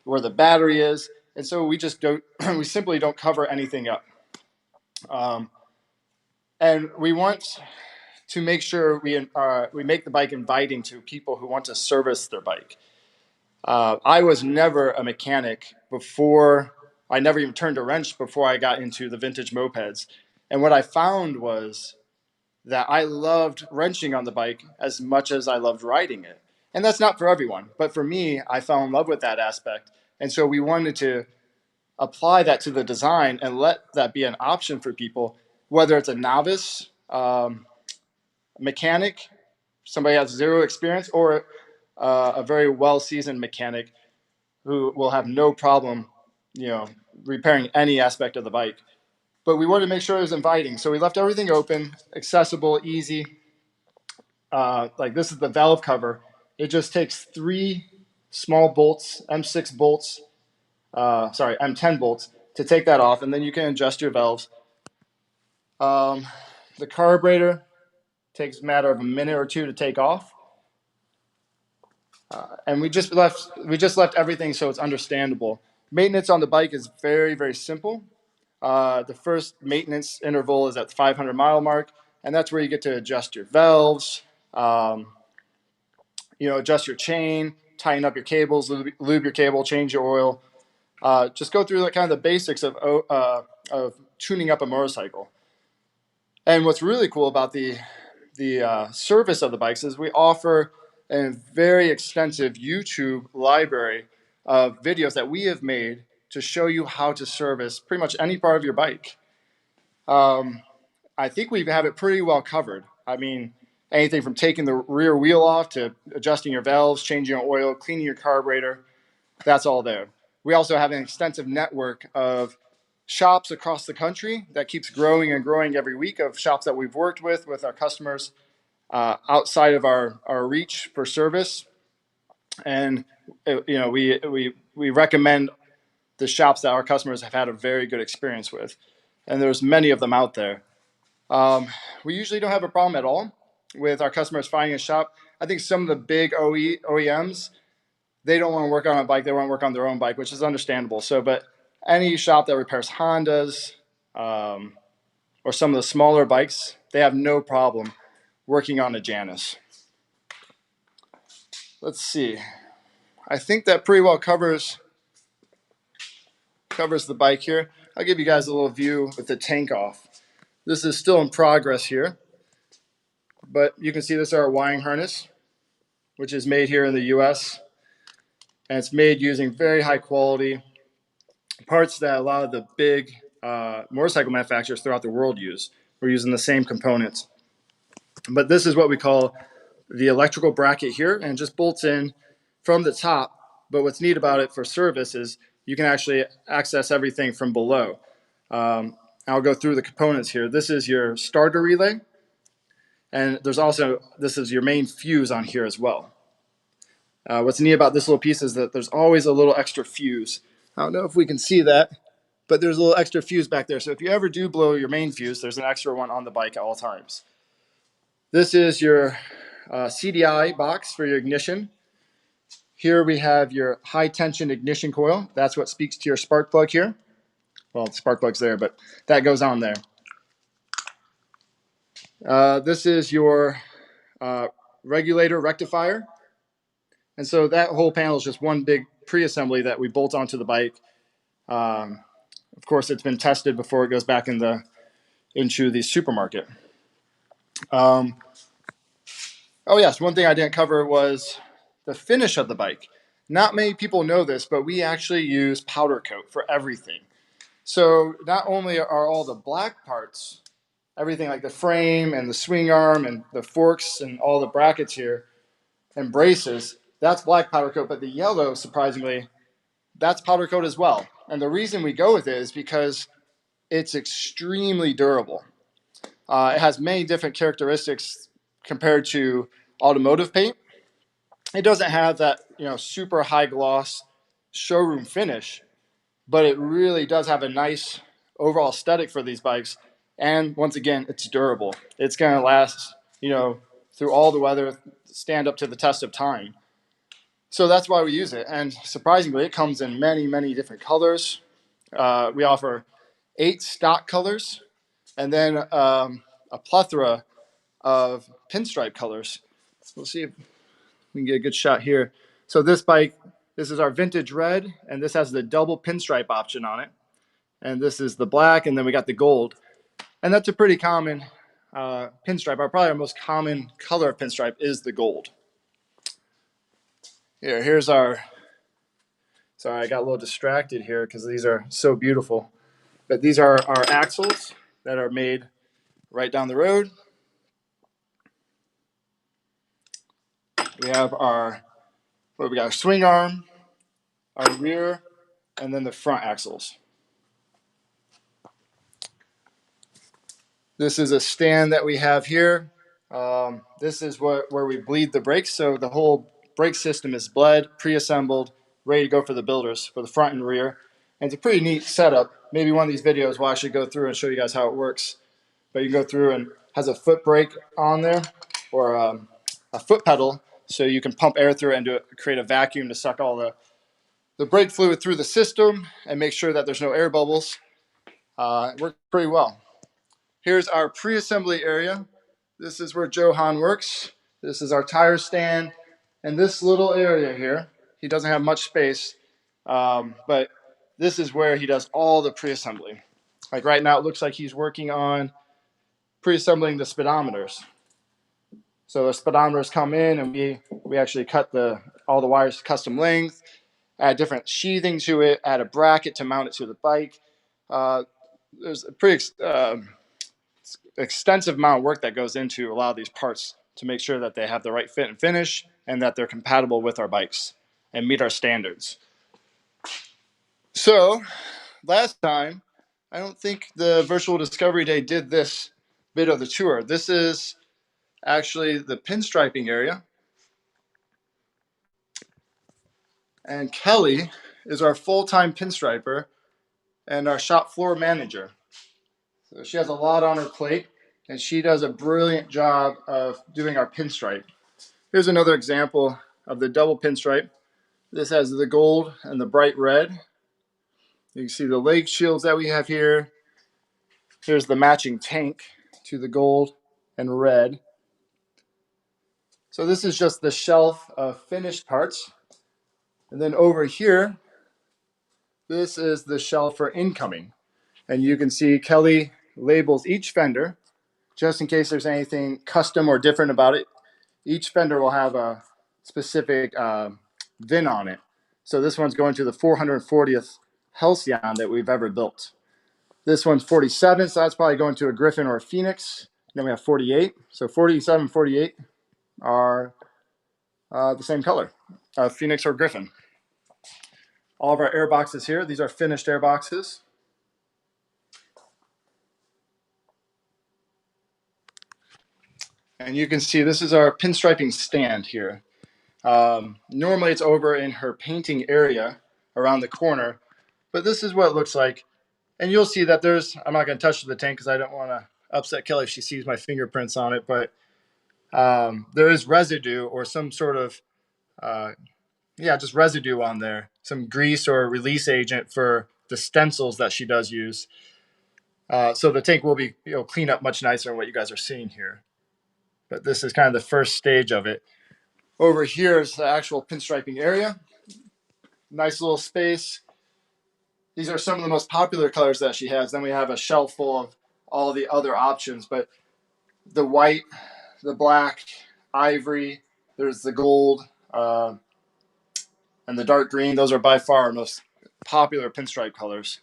where the battery is. And so we just don't, we simply don't cover anything up. And we want to make sure we make the bike inviting to people who want to service their bike. I was never a mechanic before. I never even turned a wrench before I got into the vintage mopeds. And what I found was that I loved wrenching on the bike as much as I loved riding it. And that's not for everyone, but for me, I fell in love with that aspect. And so we wanted to apply that to the design and let that be an option for people, whether it's a novice mechanic, somebody has zero experience, or a very well-seasoned mechanic who will have no problem, repairing any aspect of the bike. But we wanted to make sure it was inviting, so we left everything open, accessible, easy. Like this is the valve cover. It just takes 3 small bolts, M6 bolts, M10 bolts, to take that off, and then you can adjust your valves. The carburetor takes a matter of a minute or two to take off. And we just left everything so it's understandable. Maintenance on the bike is very, very simple. The first maintenance interval is at the 500-mile mark, and that's where you get to adjust your valves, adjust your chain, tighten up your cables, lube your cable, change your oil. Just go through kind of the basics of tuning up a motorcycle. And what's really cool about the service of the bikes is we offer a very extensive YouTube library of videos that we have made to show you how to service pretty much any part of your bike. I think we have it pretty well covered. I mean, anything from taking the rear wheel off to adjusting your valves, changing your oil, cleaning your carburetor, that's all there. We also have an extensive network of shops across the country that keeps growing and growing every week, of shops that we've worked with our customers outside of our reach for service. And we recommend the shops that our customers have had a very good experience with, and there's many of them out there. We usually don't have a problem at all with our customers finding a shop. I think some of the big OEMs, they don't want to work on a bike, they want to work on their own bike, which is understandable. But any shop that repairs Hondas or some of the smaller bikes, they have no problem working on a Janus. Let's see. I think that pretty well covers the bike here. I'll give you guys a little view with the tank off. This is still in progress here, but you can see this is our wiring harness, which is made here in the US, and it's made using very high quality parts that a lot of the big motorcycle manufacturers throughout the world use. We're using the same components. But this is what we call the electrical bracket here, and it just bolts in from the top. But what's neat about it for service is you can actually access everything from below. I'll go through the components here. This is your starter relay, and this is your main fuse on here as well. What's neat about this little piece is that there's always a little extra fuse. I don't know if we can see that, but there's a little extra fuse back there. So if you ever do blow your main fuse, there's an extra one on the bike at all times. This is your CDI box for your ignition. Here we have your high tension ignition coil. That's what speaks to your spark plug here. Well, the spark plug's there, but that goes on there. This is your regulator rectifier. And so that whole panel is just one big pre-assembly that we bolt onto the bike. Of course, it's been tested before it goes back into the supermarket. Oh yes, one thing I didn't cover was the finish of the bike. Not many people know this, but we actually use powder coat for everything. So not only are all the black parts everything like the frame and the swing arm and the forks and all the brackets here and braces, that's black powder coat. But the yellow, surprisingly, that's powder coat as well. And the reason we go with it is because it's extremely durable. It has many different characteristics compared to automotive paint. It doesn't have that, super high gloss showroom finish, but it really does have a nice overall aesthetic for these bikes. And once again, it's durable. It's going to last, through all the weather, stand up to the test of time. So that's why we use it. And surprisingly, it comes in many, many different colors. We offer 8 stock colors and then a plethora of pinstripe colors. So we'll see if we can get a good shot here. So this bike, this is our vintage red, and this has the double pinstripe option on it. And this is the black, and then we got the gold. And that's a pretty common pinstripe. Probably our most common color of pinstripe is the gold. Here's our, sorry, I got a little distracted here because these are so beautiful. But these are our axles that are made right down the road. We have our swing arm, our rear, and then the front axles. This is a stand that we have here. This is where we bleed the brakes. So the whole brake system is bled, pre-assembled, ready to go for the builders for the front and rear. And it's a pretty neat setup. Maybe one of these videos we'll actually go through and show you guys how it works. But you can go through and has a foot brake on there or a foot pedal so you can pump air through it and create a vacuum to suck all the brake fluid through the system and make sure that there's no air bubbles. It works pretty well. Here's our pre-assembly area. This is where Johan works. This is our tire stand. And this little area here, he doesn't have much space, but this is where he does all the pre-assembly. Like right now, it looks like he's working on pre-assembling the speedometers. So the speedometers come in and we actually cut all the wires to custom length, add different sheathing to it, add a bracket to mount it to the bike. There's a pretty extensive amount of work that goes into a lot of these parts to make sure that they have the right fit and finish and that they're compatible with our bikes and meet our standards. So last time, I don't think the Virtual Discovery Day did this bit of the tour. This is actually the pinstriping area. And Kelly is our full-time pinstriper and our shop floor manager. So she has a lot on her plate, and she does a brilliant job of doing our pinstripe. Here's another example of the double pinstripe. This has the gold and the bright red. You can see the leg shields that we have here. Here's the matching tank to the gold and red. So this is just the shelf of finished parts. And then over here, this is the shelf for incoming. And you can see Kelly labels each fender, just in case there's anything custom or different about it. Each fender will have a specific VIN on it. So this one's going to the 440th Halcyon that we've ever built. This one's 47, so that's probably going to a Griffin or a Phoenix. And then we have 48. So 47 and 48 are the same color, Phoenix or Griffin. All of our air boxes here, these are finished air boxes. And you can see this is our pinstriping stand here. Normally it's over in her painting area around the corner, but this is what it looks like. And you'll see that I'm not going to touch the tank because I don't want to upset Kelly if she sees my fingerprints on it, but there is residue or some sort of, just residue on there. Some grease or release agent for the stencils that she does use. So the tank will be cleaned up much nicer than what you guys are seeing here. But this is kind of the first stage of it. Over here is the actual pinstriping area. Nice little space. These are some of the most popular colors that she has. Then we have a shelf full of all the other options. But the white, the black, ivory, there's the gold, and the dark green. Those are by far our most popular pinstripe colors.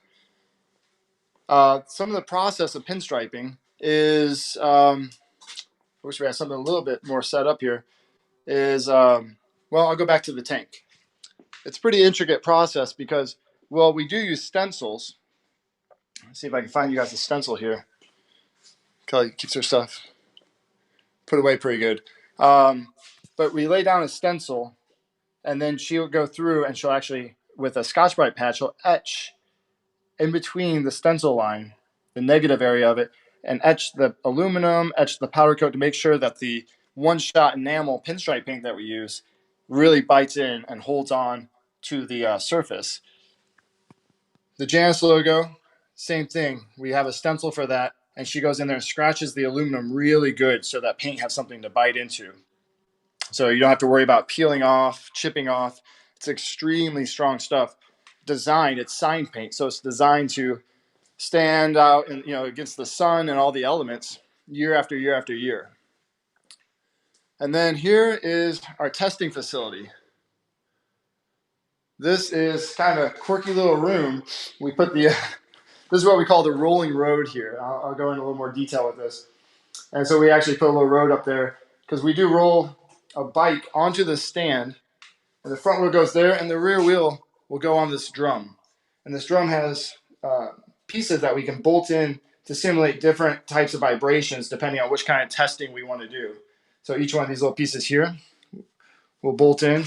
Some of the process of pinstriping is, I wish we had something a little bit more set up here, is, well, I'll go back to the tank. It's a pretty intricate process because, well, we do use stencils. Let's see if I can find you guys a stencil here. Kelly keeps her stuff put away pretty good. But we lay down a stencil, and then she'll go through and she'll actually, with a Scotch-Brite pad, she'll etch in between the stencil line, the negative area of it, and etch the aluminum, etch the powder coat to make sure that the one-shot enamel pinstripe paint that we use really bites in and holds on to the surface. The Janus logo, same thing. We have a stencil for that, and she goes in there and scratches the aluminum really good so that paint has something to bite into. So you don't have to worry about peeling off, chipping off. It's extremely strong stuff. Designed, it's sign paint, so it's designed to stand out and, you know, against the sun and all the elements year after year after year. And then here is our testing facility. This is kind of a quirky little room. We put the, this is what we call the rolling road here. I'll go into a little more detail with this. And so we actually put a little road up there because we do roll a bike onto the stand, and the front wheel goes there, and the rear wheel will go on this drum. And this drum has pieces that we can bolt in to simulate different types of vibrations depending on which kind of testing we want to do. So each one of these little pieces here will bolt in.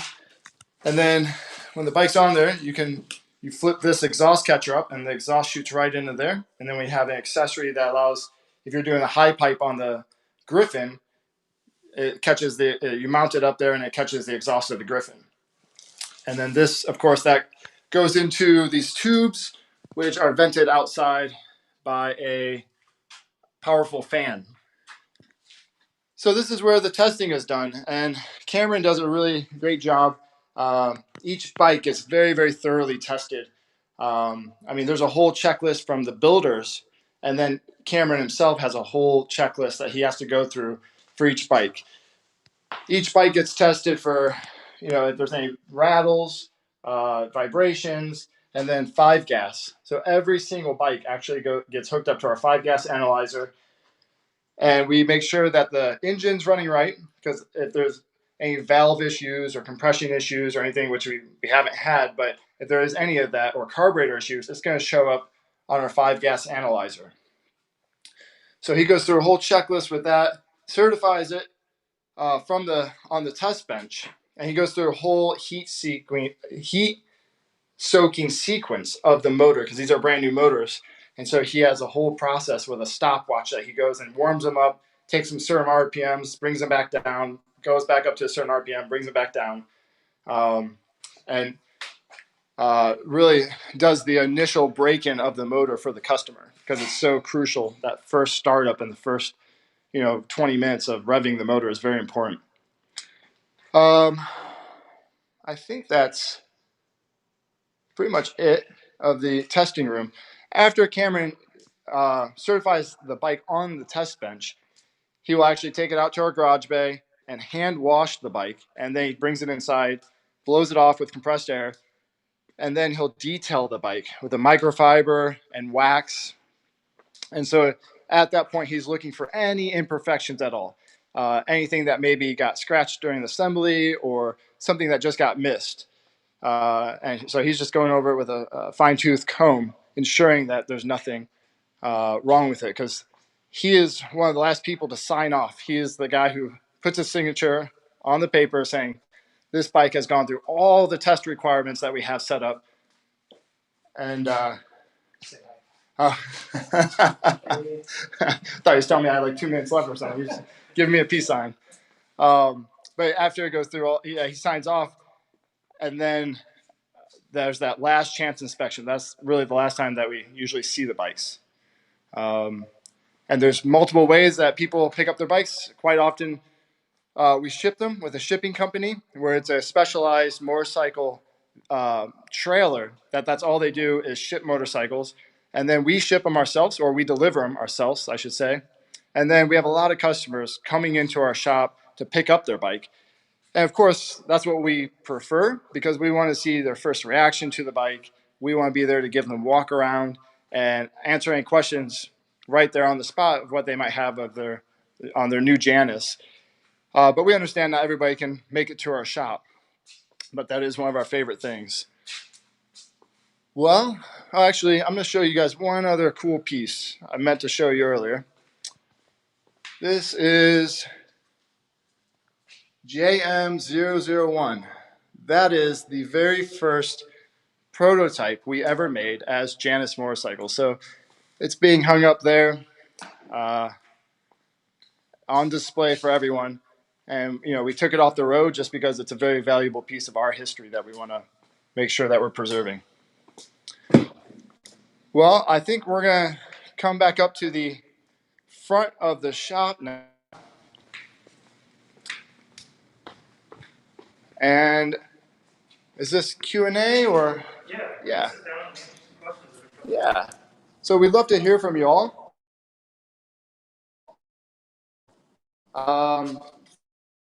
And then when the bike's on there, you flip this exhaust catcher up and the exhaust shoots right into there. And then we have an accessory that allows, if you're doing a high pipe on the Griffin, it catches you mount it up there and it catches the exhaust of the Griffin. And then this, of course, that goes into these tubes, which are vented outside by a powerful fan. So this is where the testing is done, and Cameron does a really great job. Each bike is very, very thoroughly tested. I mean, there's a whole checklist from the builders, and then Cameron himself has a whole checklist that he has to go through for each bike. Each bike gets tested for, you know, if there's any rattles, vibrations, and then 5-gas. So every single bike actually gets hooked up to our 5-gas analyzer. And we make sure that the engine's running right, because if there's any valve issues or compression issues or anything, which we haven't had, but if there is any of that, or carburetor issues, it's going to show up on our 5-gas analyzer. So he goes through a whole checklist with that, certifies it on the test bench, and he goes through a whole heat soaking sequence of the motor, because these are brand new motors. And so he has a whole process with a stopwatch that he goes and warms them up, takes them certain RPMs, brings them back down, goes back up to a certain RPM, brings them back down, and really does the initial break-in of the motor for the customer, because it's so crucial. That first startup and the first 20 minutes of revving the motor is very important. I think that's pretty much it of the testing room. After Cameron certifies the bike on the test bench, he will actually take it out to our garage bay and hand wash the bike, and then he brings it inside, blows it off with compressed air, and then he'll detail the bike with a microfiber and wax. And so at that point, he's looking for any imperfections at all, anything that maybe got scratched during the assembly or something that just got missed. And so he's just going over it with a fine-tooth comb, ensuring that there's nothing wrong with it, because he is one of the last people to sign off. He is the guy who puts his signature on the paper saying, this bike has gone through all the test requirements that we have set up. And thought he was telling me I had like 2 minutes left or something. He was giving me a peace sign. But after it goes through all, he signs off, and then there's that last chance inspection. That's really the last time that we usually see the bikes. And there's multiple ways that people pick up their bikes. Quite often, we ship them with a shipping company, where it's a specialized motorcycle trailer. That's all they do is ship motorcycles. And then we ship them ourselves, or we deliver them ourselves, I should say. And then we have a lot of customers coming into our shop to pick up their bike. And of course, that's what we prefer, because we want to see their first reaction to the bike. We want to be there to give them a walk around and answer any questions right there on the spot of what they might have on their new Janus. But we understand not everybody can make it to our shop, but that is one of our favorite things. Well, actually, I'm going to show you guys one other cool piece I meant to show you earlier. This is JM01. That is the very first prototype we ever made as Janus Motorcycles. So it's being hung up there on display for everyone. And, we took it off the road just because it's a very valuable piece of our history that we want to make sure that we're preserving. Well, I think we're going to come back up to the front of the shop now. And is this Q&A or? Yeah. Yeah. So we'd love to hear from you all.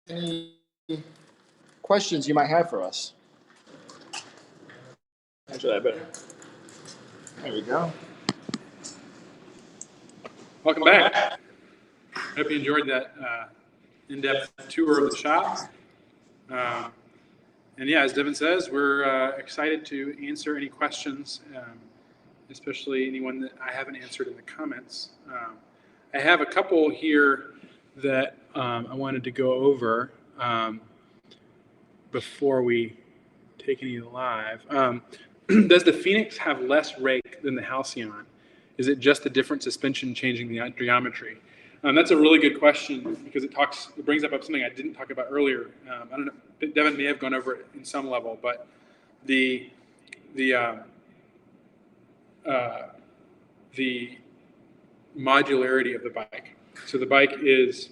Any questions you might have for us? Actually, I better. There we go. Welcome back. I hope you enjoyed that in-depth tour of the shop. And yeah, as Devin says, we're excited to answer any questions, especially anyone that I haven't answered in the comments. I have a couple here that I wanted to go over before we take any live. Does the Phoenix have less rake than the Halcyon? Is it just a different suspension changing the geometry? That's a really good question because it brings up something I didn't talk about earlier. I don't know, Devin may have gone over it in some level, but the modularity of the bike. So the bike is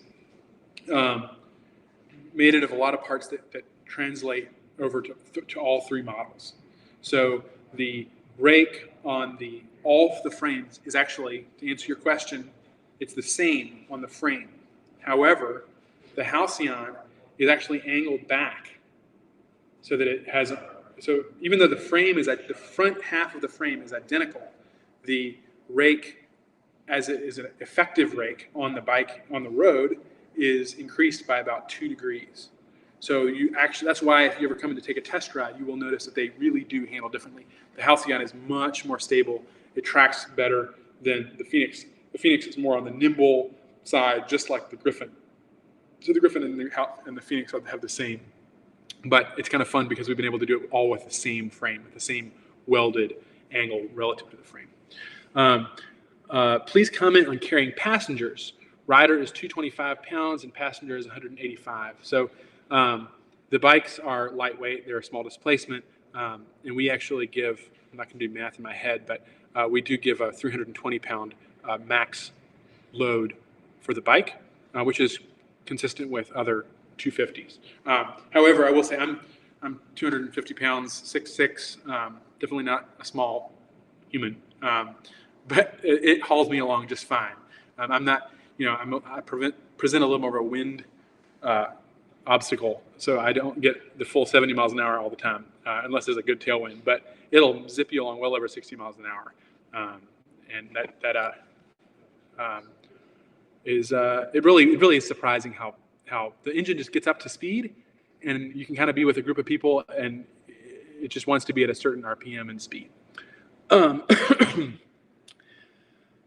made out of a lot of parts that translate over to all three models. So the rake on all of the frames is actually, to answer your question, it's the same on the frame. However, the Halcyon is actually angled back so that it has, so even though the front half of the frame is identical, the rake, as it is an effective rake on the bike on the road, is increased by about 2 degrees. So that's why if you ever come in to take a test ride, you will notice that they really do handle differently. The Halcyon is much more stable. It tracks better than the Phoenix. The Phoenix is more on the nimble side, just like the Griffin. So the Griffin and the Phoenix have the same. But it's kind of fun because we've been able to do it all with the same frame, with the same welded angle relative to the frame. Please comment on carrying passengers. Rider is 225 pounds and passenger is 185. So the bikes are lightweight. They're a small displacement. And we actually give, I'm not going to do math in my head, but we do give a 320-pound max load for the bike, which is consistent with other 250s. However, I will say I'm 250 pounds, 6'6", definitely not a small human, but it hauls me along just fine. I'm not, I present a little more of a wind obstacle, so I don't get the full 70 miles an hour all the time, unless there's a good tailwind, but it'll zip you along well over 60 miles an hour. And that is it really is surprising how the engine just gets up to speed, and you can kind of be with a group of people, and it just wants to be at a certain RPM and speed.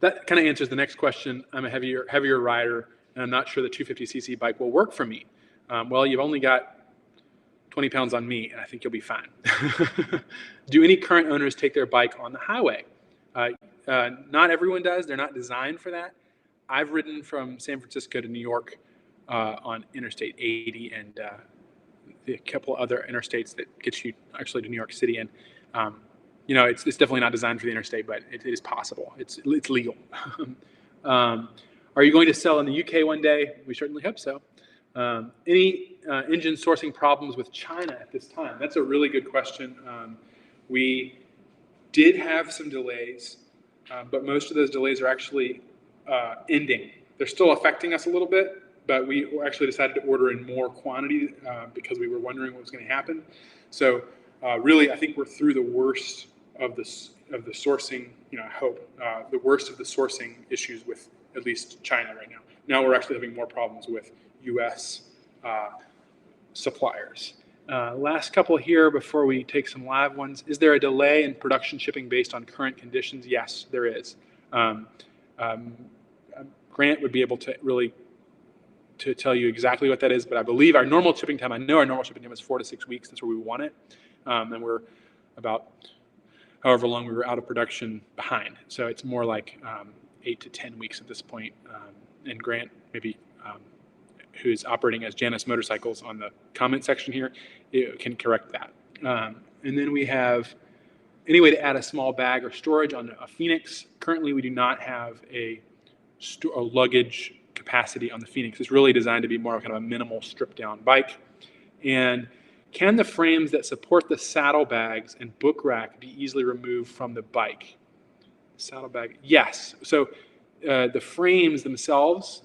That kind of answers the next question. I'm a heavier rider, and I'm not sure the 250cc bike will work for me. Well, you've only got 20 pounds on me, and I think you'll be fine. Do any current owners take their bike on the highway? Not everyone does. They're not designed for that. I've ridden from San Francisco to New York on Interstate 80 and a couple other interstates that get you actually to New York City. And it's definitely not designed for the interstate, but it is possible. It's legal. Are you going to sell in the UK one day? We certainly hope so. Any engine sourcing problems with China at this time? That's a really good question. We did have some delays, but most of those delays are actually ending. They're still affecting us a little bit, but we actually decided to order in more quantity because we were wondering what was going to happen. So really, I think we're through the worst of the sourcing. I hope the worst of the sourcing issues with at least China right now. Now we're actually having more problems with U.S. Suppliers. Last couple here before we take some live ones. Is there a delay in production shipping based on current conditions? Yes, there is. Grant would be able to tell you exactly what that is, but I believe our normal shipping time, I know our normal shipping time is 4 to 6 weeks. That's where we want it. And we're about however long we were out of production behind. So it's more like 8 to 10 weeks at this point. And Grant, maybe who is operating as Janus Motorcycles on the comment section here, it can correct that. And then we have any way to add a small bag or storage on a Phoenix. Currently, we do not have a luggage capacity on the Phoenix. It's really designed to be more of kind of a minimal stripped down bike. And can the frames that support the saddlebags and book rack be easily removed from the bike? Saddlebag, yes. So the frames themselves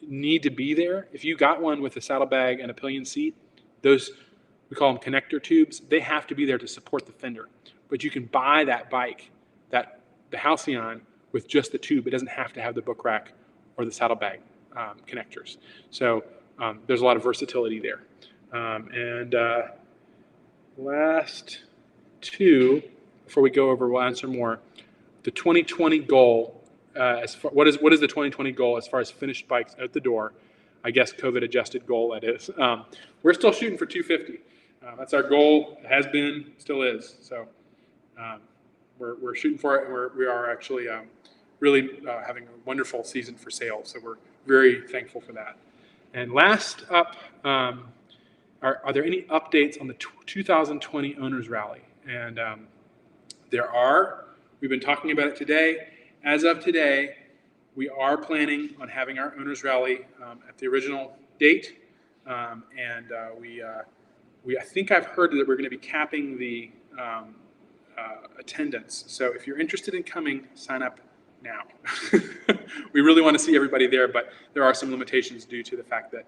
need to be there. If you got one with a saddlebag and a pillion seat, those, we call them connector tubes, they have to be there to support the fender. But you can buy that bike, the Halcyon, with just the tube. It doesn't have to have the book rack or the saddlebag connectors. So there's a lot of versatility there. Last two, before we go over, we'll answer more. The 2020 goal, what is the 2020 goal as far as finished bikes out the door? I guess COVID adjusted goal, that is. We're still shooting for 250. That's our goal. It has been, still is. So we're shooting for it. We are actually really having a wonderful season for sales. So we're very thankful for that. And last up, are there any updates on the 2020 Owners Rally? And there are. We've been talking about it today. As of today, we are planning on having our Owners Rally at the original date. I think I've heard that we're going to be capping the attendance. So if you're interested in coming, sign up now. We really want to see everybody there, but there are some limitations due to the fact that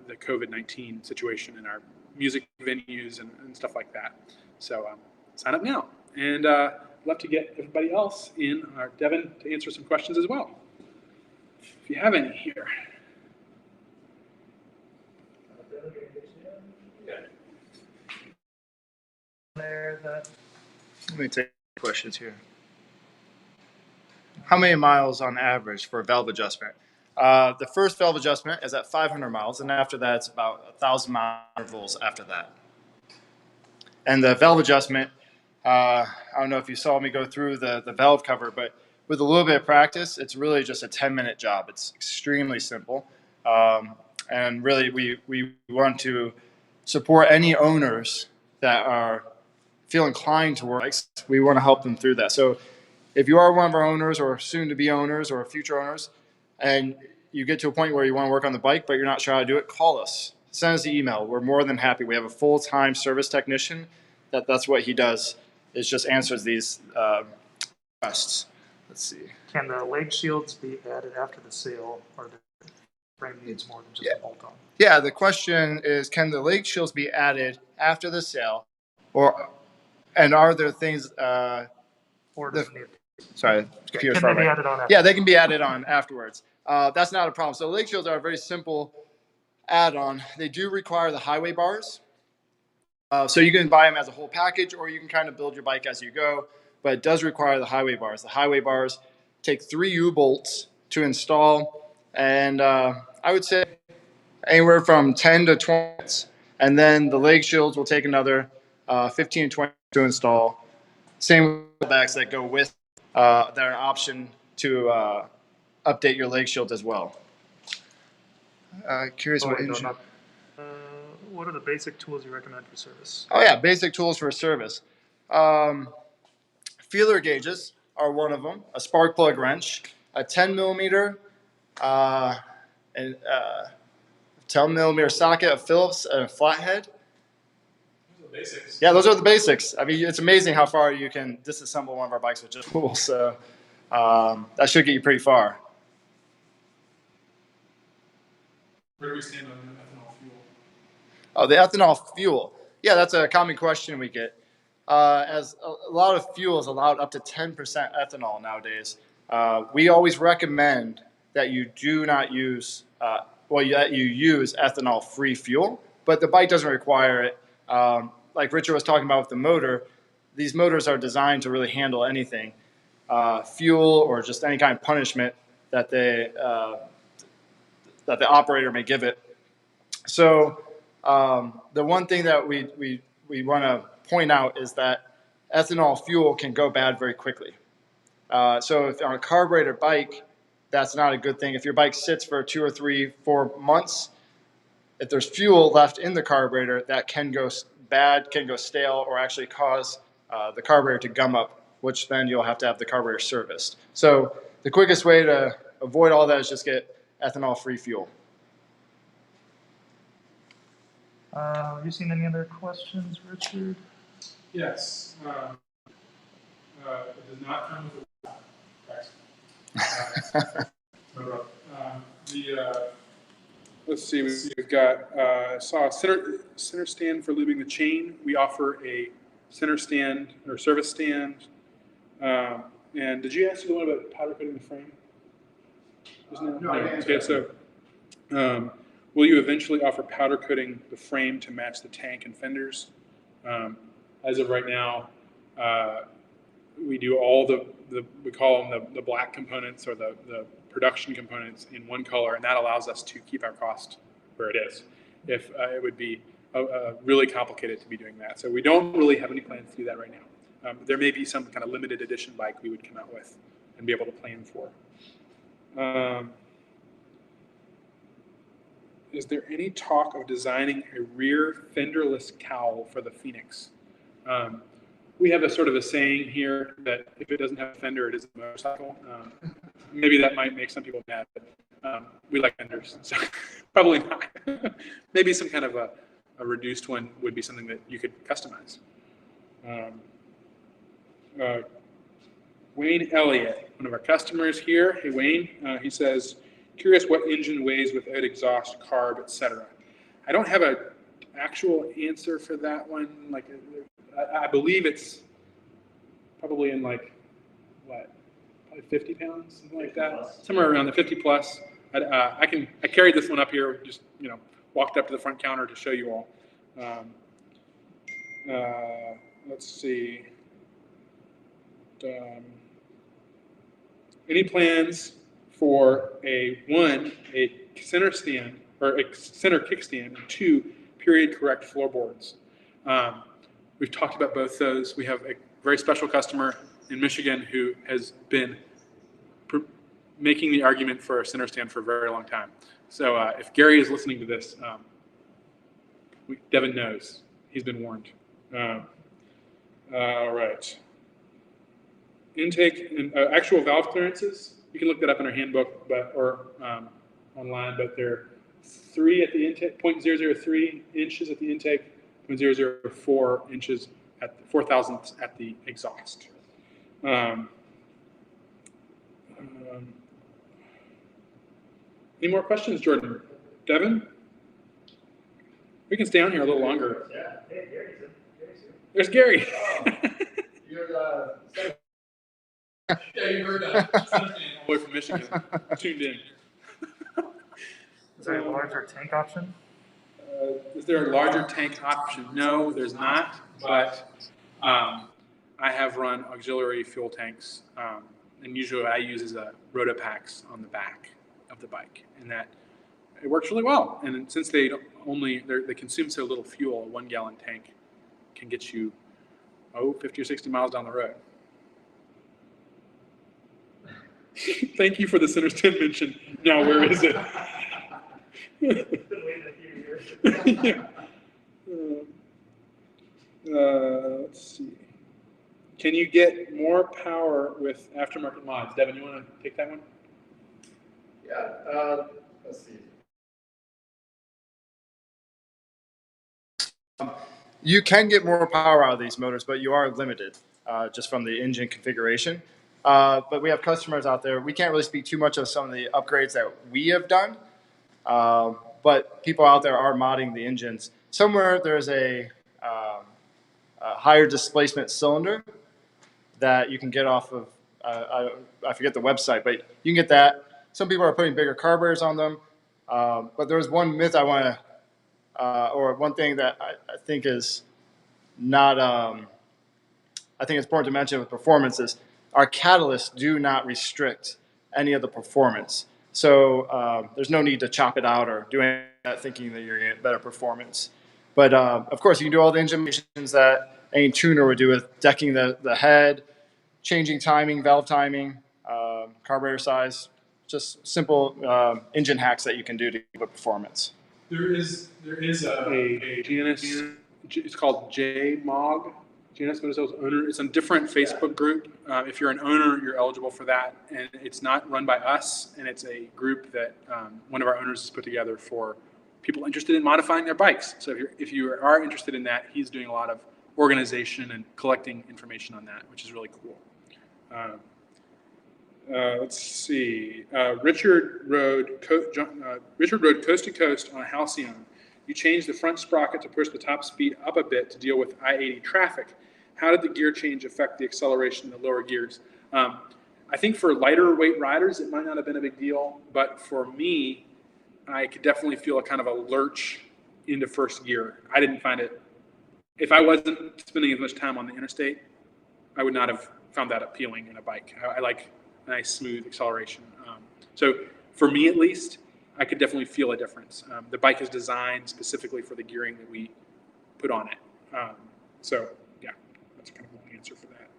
the COVID-19 situation in our music venues and stuff like that. So sign up now. And love to get everybody else in, Devin, to answer some questions as well, if you have any here. Let me take questions here. How many miles on average for a valve adjustment? The first valve adjustment is at 500 miles, and after that, it's about 1,000 mile intervals after that. And the valve adjustment, I don't know if you saw me go through the valve cover, but with a little bit of practice, it's really just a 10-minute job. It's extremely simple. And really, we want to support any owners that feel inclined to work. We want to help them through that. So if you are one of our owners or soon-to-be owners or future owners, and you get to a point where you want to work on the bike, but you're not sure how to do it, call us. Send us an email. We're more than happy. We have a full-time service technician. That's what he does, is just answers these requests. Let's see. Can the leg shields be added after the sale, or the frame needs more than just a bolt-on? Yeah, the question is, can the leg shields be added after the sale, and are there things... Or does it need... Sorry, computer's Can they be far added on after? Yeah, they can be added on afterwards. That's not a problem. So leg shields are a very simple add-on. They do require the highway bars. So you can buy them as a whole package, or you can kind of build your bike as you go, but it does require the highway bars. The highway bars take 3 U-bolts to install, and I would say anywhere from 10 to 20 minutes. And then the leg shields will take another 15 to 20 to install. Same with the backs that go with that are an option to update your leg shield as well. Curious what engine. What are the basic tools you recommend for service? Oh yeah, basic tools for service. Feeler gauges are one of them. A spark plug wrench, a 10 millimeter, and 10 millimeter socket, a Phillips, and a flathead. Basics. Yeah, those are the basics. I mean, it's amazing how far you can disassemble one of our bikes with just tools. So that should get you pretty far. Where do we stand on ethanol fuel? Oh, the ethanol fuel. Yeah, that's a common question we get. as a lot of fuels allowed up to 10% ethanol nowadays, we always recommend that you do not use, that you use ethanol-free fuel, but the bike doesn't require it. Like Richard was talking about with the motor, these motors are designed to really handle anything, fuel or just any kind of punishment that that the operator may give it. So the one thing that we want to point out is that ethanol fuel can go bad very quickly. So if on a carburetor bike, that's not a good thing. If your bike sits for 2 or 3, 4 months, if there's fuel left in the carburetor, that can go bad, can go stale, or actually cause the carburetor to gum up, which then you'll have to have the carburetor serviced. So the quickest way to avoid all that is just get ethanol-free fuel. Have you seen any other questions, Richard? Yes. It does not come with a let's see. We've got saw a center stand for lubing the chain. We offer a center stand or service stand. And did you ask the one about powder coating the frame? No. Okay, so will you eventually offer powder coating the frame to match the tank and fenders? As of right now, we do all we call them the black components or the production components in one color, and that allows us to keep our cost where it is. If it would be really complicated to be doing that. So we don't really have any plans to do that right now. There may be some kind of limited edition bike we would come out with and be able to plan for. Is there any talk of designing a rear fenderless cowl for the Phoenix? We have a sort of a saying here that if it doesn't have a fender, it isn't a motorcycle. Maybe that might make some people mad, but we like fenders, so probably not. Maybe some kind of a reduced one would be something that you could customize. Wayne Elliott, one of our customers here. Hey, Wayne, he says, curious what engine weighs without exhaust, carb, etc. I don't have an actual answer for that one. Like, I believe it's probably in like, what, probably 50 pounds, something like that. Somewhere around the 50 plus. I carried this one up here, just, walked up to the front counter to show you all. Let's see. Any plans for a center stand or a center kickstand, and 2 period correct floorboards? We've talked about both those. We have a very special customer in Michigan who has been making the argument for a center stand for a very long time. So if Gary is listening to this, Devin knows. He's been warned. All right. Intake and actual valve clearances. You can look that up in our handbook, or online. But they're 3 at the intake, 0.003 inches at the intake, 0.004 inches at the 4,000ths at the exhaust. Any more questions, Jordan? Devin? We can stay on here a little longer. Yeah. Hey, Gary's in. There's Gary. Oh. You're Yeah, you heard that. All the way from Michigan. Tuned in. Is there a larger tank option? Is there a larger tank option? No, there's not. But I have run auxiliary fuel tanks, and usually what I use is a Rotopacks on the back of the bike, and that it works really well. And since they consume so little fuel, a 1 gallon tank can get you 50 or 60 miles down the road. Thank you for the center stand mention. Now, where is it? Yeah. Let's see. Can you get more power with aftermarket mods? Devin, you want to take that one? Yeah. Let's see. You can get more power out of these motors, but you are limited just from the engine configuration. But we have customers out there. We can't really speak too much of some of the upgrades that we have done. But people out there are modding the engines. Somewhere there's a higher displacement cylinder that you can get off of, I forget the website, but you can get that. Some people are putting bigger carburetors on them. But there's one myth I want to, or one thing that I think is not, I think it's important to mention with performance is our catalysts do not restrict any of the performance. So there's no need to chop it out or do any of that thinking that you're going to get better performance. But of course, you can do all the engine modifications that any tuner would do with decking the head, changing timing, valve timing, carburetor size, just simple engine hacks that you can do to keep up performance. There is a Janus, it's called JMOG, Janus Motorcycles owner. It's a different Facebook group. If you're an owner, you're eligible for that. And it's not run by us, and it's a group that one of our owners has put together for people interested in modifying their bikes. So if you are interested in that, he's doing a lot of organization and collecting information on that, which is really cool. Let's see. Richard rode coast to coast on a Halcyon. You changed the front sprocket to push the top speed up a bit to deal with I-80 traffic. How did the gear change affect the acceleration in the lower gears? I think for lighter weight riders, it might not have been a big deal, but for me, I could definitely feel a kind of a lurch into first gear. I didn't find it. If I wasn't spending as much time on the interstate, I would not have found that appealing in a bike. I like a nice smooth acceleration. So for me at least, I could definitely feel a difference. The bike is designed specifically for the gearing that we put on it. So yeah, that's kind of a long answer for that.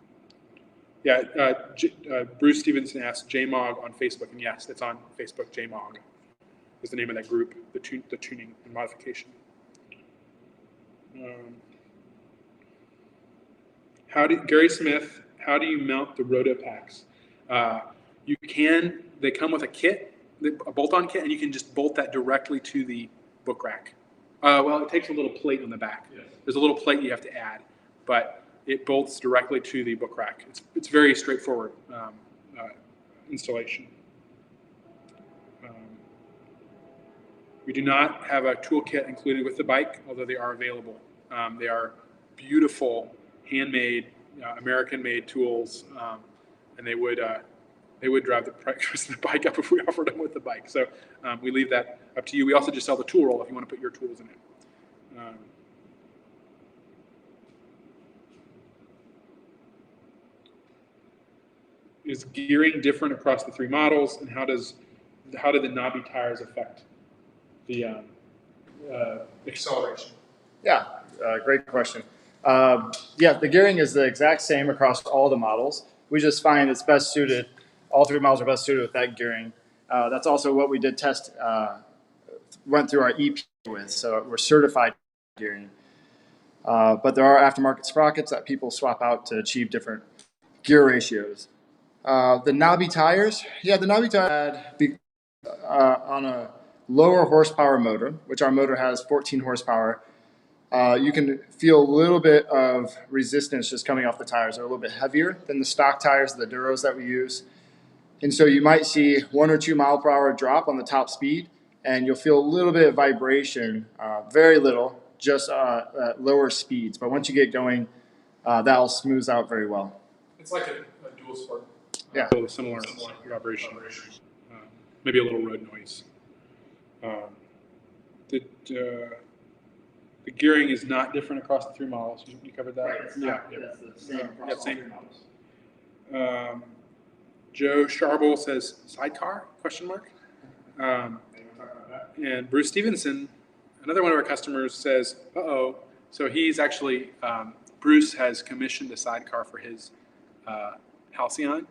Yeah, Bruce Stevenson asked JMOG on Facebook, and yes, it's on Facebook. JMOG is the name of that group, the tuning and modification. Gary Smith, how do you mount the roto packs? They come with a kit, a bolt-on kit, and you can just bolt that directly to the book rack. Well, it takes a little plate on the back. Yes. There's a little plate you have to add, but it bolts directly to the book rack. It's very straightforward installation. We do not have a toolkit included with the bike, although they are available. They are beautiful, handmade, American-made tools, and they would drive the price of the bike up if we offered them with the bike. So we leave that up to you. We also just sell the tool roll if you want to put your tools in it. Is gearing different across the three models, and how do the knobby tires affect the acceleration? Yeah, great question. Yeah, the gearing is the exact same across all the models. We just find it's best suited, all three models are best suited with that gearing. That's also what we did test, went through our EP with, so we're certified gearing. But there are aftermarket sprockets that people swap out to achieve different gear ratios. The knobby tires, the knobby tires on a lower horsepower motor, which our motor has 14 horsepower, you can feel a little bit of resistance just coming off the tires. They're a little bit heavier than the stock tires, the Duros that we use. And so you might see 1 or 2 mile per hour drop on the top speed, and you'll feel a little bit of vibration, very little, just at lower speeds. But once you get going, that'll smooth out very well. It's like a dual sport. Yeah. So similar vibration. Maybe a little road noise. The gearing is not different across the three models. You covered that? Right. Yeah. It's the same across all three models. Joe Sharble says sidecar, ? And Bruce Stevenson, another one of our customers, says, uh-oh. So he's actually, Bruce has commissioned a sidecar for his Halcyon,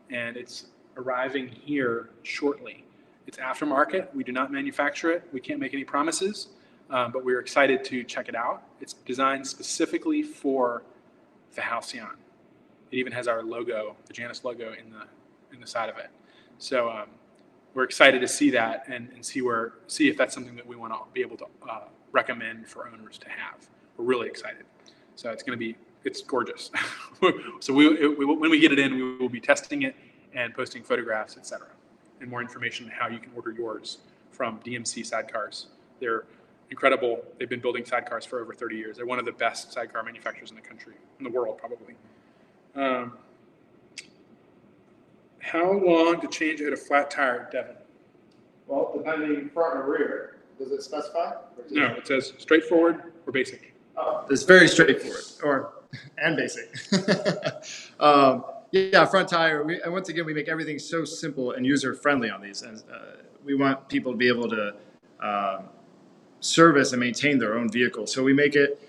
and it's arriving here shortly. It's aftermarket. We do not manufacture it. We can't make any promises, but we're excited to check it out. It's designed specifically for the Halcyon. It even has our logo, the Janus logo, in the side of it. So we're excited to see that and see if that's something that we want to be able to recommend for owners to have. We're really excited. So it's gorgeous. So when we get it in, we will be testing it and posting photographs, etc., and more information on how you can order yours from DMC Sidecars. They're incredible. They've been building sidecars for over 30 years. They're one of the best sidecar manufacturers in the country, in the world probably. How long to change out a flat tire, Devin? Well, depending front or rear. Does it specify? No, it says straightforward or basic. Oh, it's very straightforward, and basic. Yeah, front tire. And once again, we make everything so simple and user friendly on these, and we want people to be able to service and maintain their own vehicle. So we make it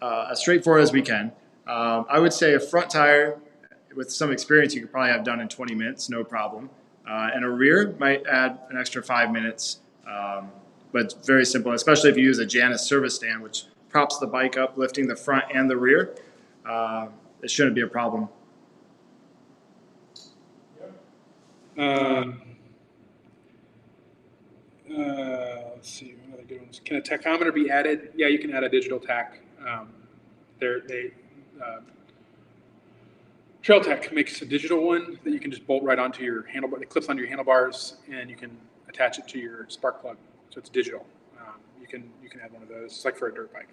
as straightforward as we can. I would say a front tire, with some experience, you could probably have done in 20 minutes, no problem. And a rear might add an extra 5 minutes, but it's very simple, especially if you use a Janus service stand, which props the bike up, lifting the front and the rear. It shouldn't be a problem. Let's see, what other good ones? Can a tachometer be added? Yeah, you can add a digital tach. Trail Tech makes a digital one that you can just bolt right onto your handlebar. It clips onto your handlebars, and you can attach it to your spark plug. So it's digital. You can add one of those. It's like for a dirt bike,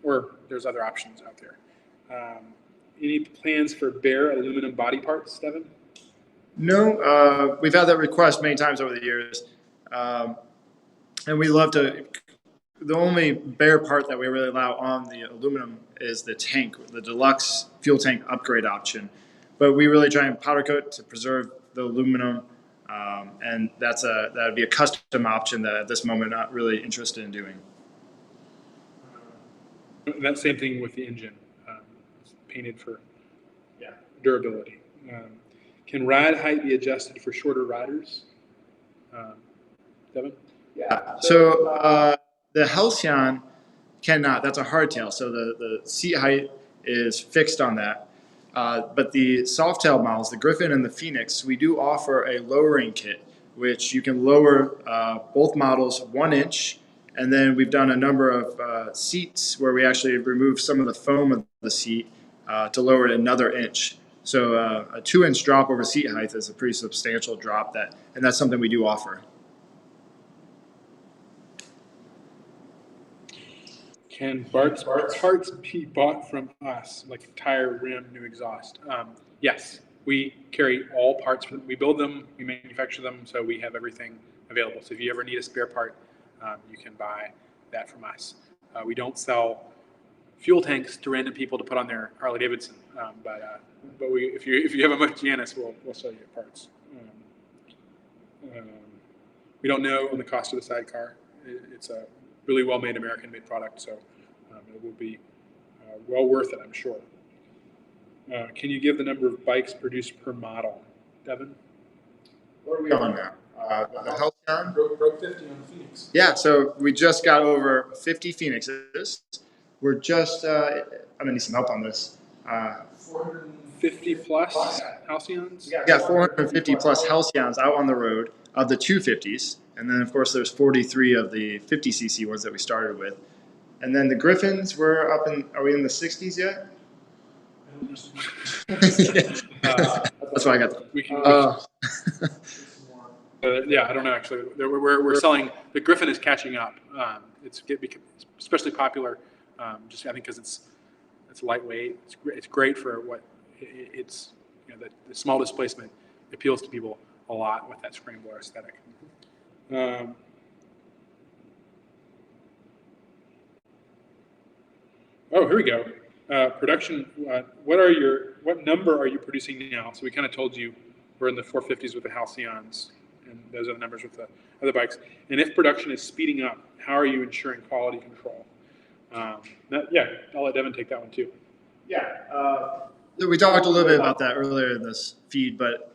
or there's other options out there. Any plans for bare aluminum body parts, Devin? No, we've had that request many times over the years, and we love to. The only bare part that we really allow on the aluminum is the tank, the deluxe fuel tank upgrade option. But we really try and powder coat to preserve the aluminum, and that would be a custom option that at this moment not really interested in doing. That same thing with the engine, it's painted for durability. Can ride height be adjusted for shorter riders? Devin? Yeah. So the Halcyon cannot. That's a hardtail. So the seat height is fixed on that. But the softtail models, the Griffin and the Phoenix, we do offer a lowering kit, which you can lower both models 1 inch. And then we've done a number of seats where we actually remove some of the foam of the seat to lower it another inch. So a 2-inch drop over seat height is a pretty substantial drop, and that's something we do offer. Can parts be bought from us, like tire, rim, new exhaust? Yes, we carry all parts. We build them, we manufacture them, so we have everything available. So if you ever need a spare part, you can buy that from us. We don't sell fuel tanks to random people to put on their Harley Davidson, but if you have a much Janus, we'll sell you parts. We don't know on the cost of the sidecar. It's a really well-made American-made product, so it will be well worth it, I'm sure. Can you give the number of bikes produced per model, Devin? What are we on now? The Halcyon? Broke 50 on the Phoenix. Yeah, so we just got over 50 Phoenixes. We're just, I'm going to need some help on this. 450 plus Halcyons? We got 450 plus Halcyons out on the road of the 250s. And then, of course, there's 43 of the 50cc ones that we started with. And then the Griffins, are we in the 60s yet? That's why I got yeah, I don't know, actually. We're selling, the Griffin is catching up. It's especially popular, just I think because it's lightweight. It's great for what it's, the small displacement appeals to people a lot with that scrambler aesthetic. Here we go. Production. What number are you producing now? So we kind of told you we're in the 450s with the Halcyons, and those are the numbers with the other bikes. And if production is speeding up, how are you ensuring quality control? I'll let Devin take that one too. Yeah. We talked a little bit about that earlier in this feed, but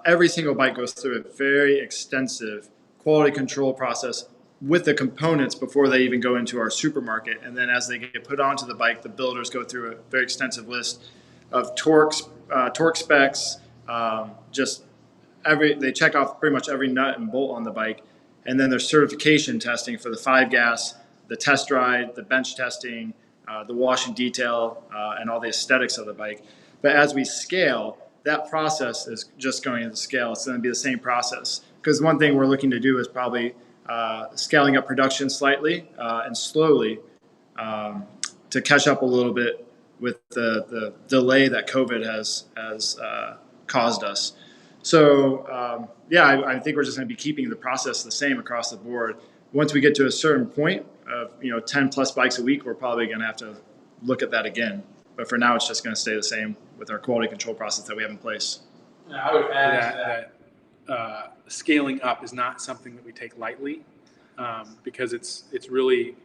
every single bike goes through a very extensive quality control process with the components before they even go into our supermarket. And then as they get put onto the bike, the builders go through a very extensive list of torque specs, they check off pretty much every nut and bolt on the bike. And then there's certification testing for the 5-gas, the test ride, the bench testing, the wash and detail, and all the aesthetics of the bike. But as we scale, that process is just going to scale. It's going to be the same process. Because one thing we're looking to do is probably scaling up production slightly and slowly to catch up a little bit with the delay that COVID has caused us. So yeah, I think we're just going to be keeping the process the same across the board. Once we get to a certain point of 10 plus bikes a week, we're probably going to have to look at that again. But for now, it's just going to stay the same with our quality control process that we have in place. I would add that scaling up is not something that we take lightly, because it's really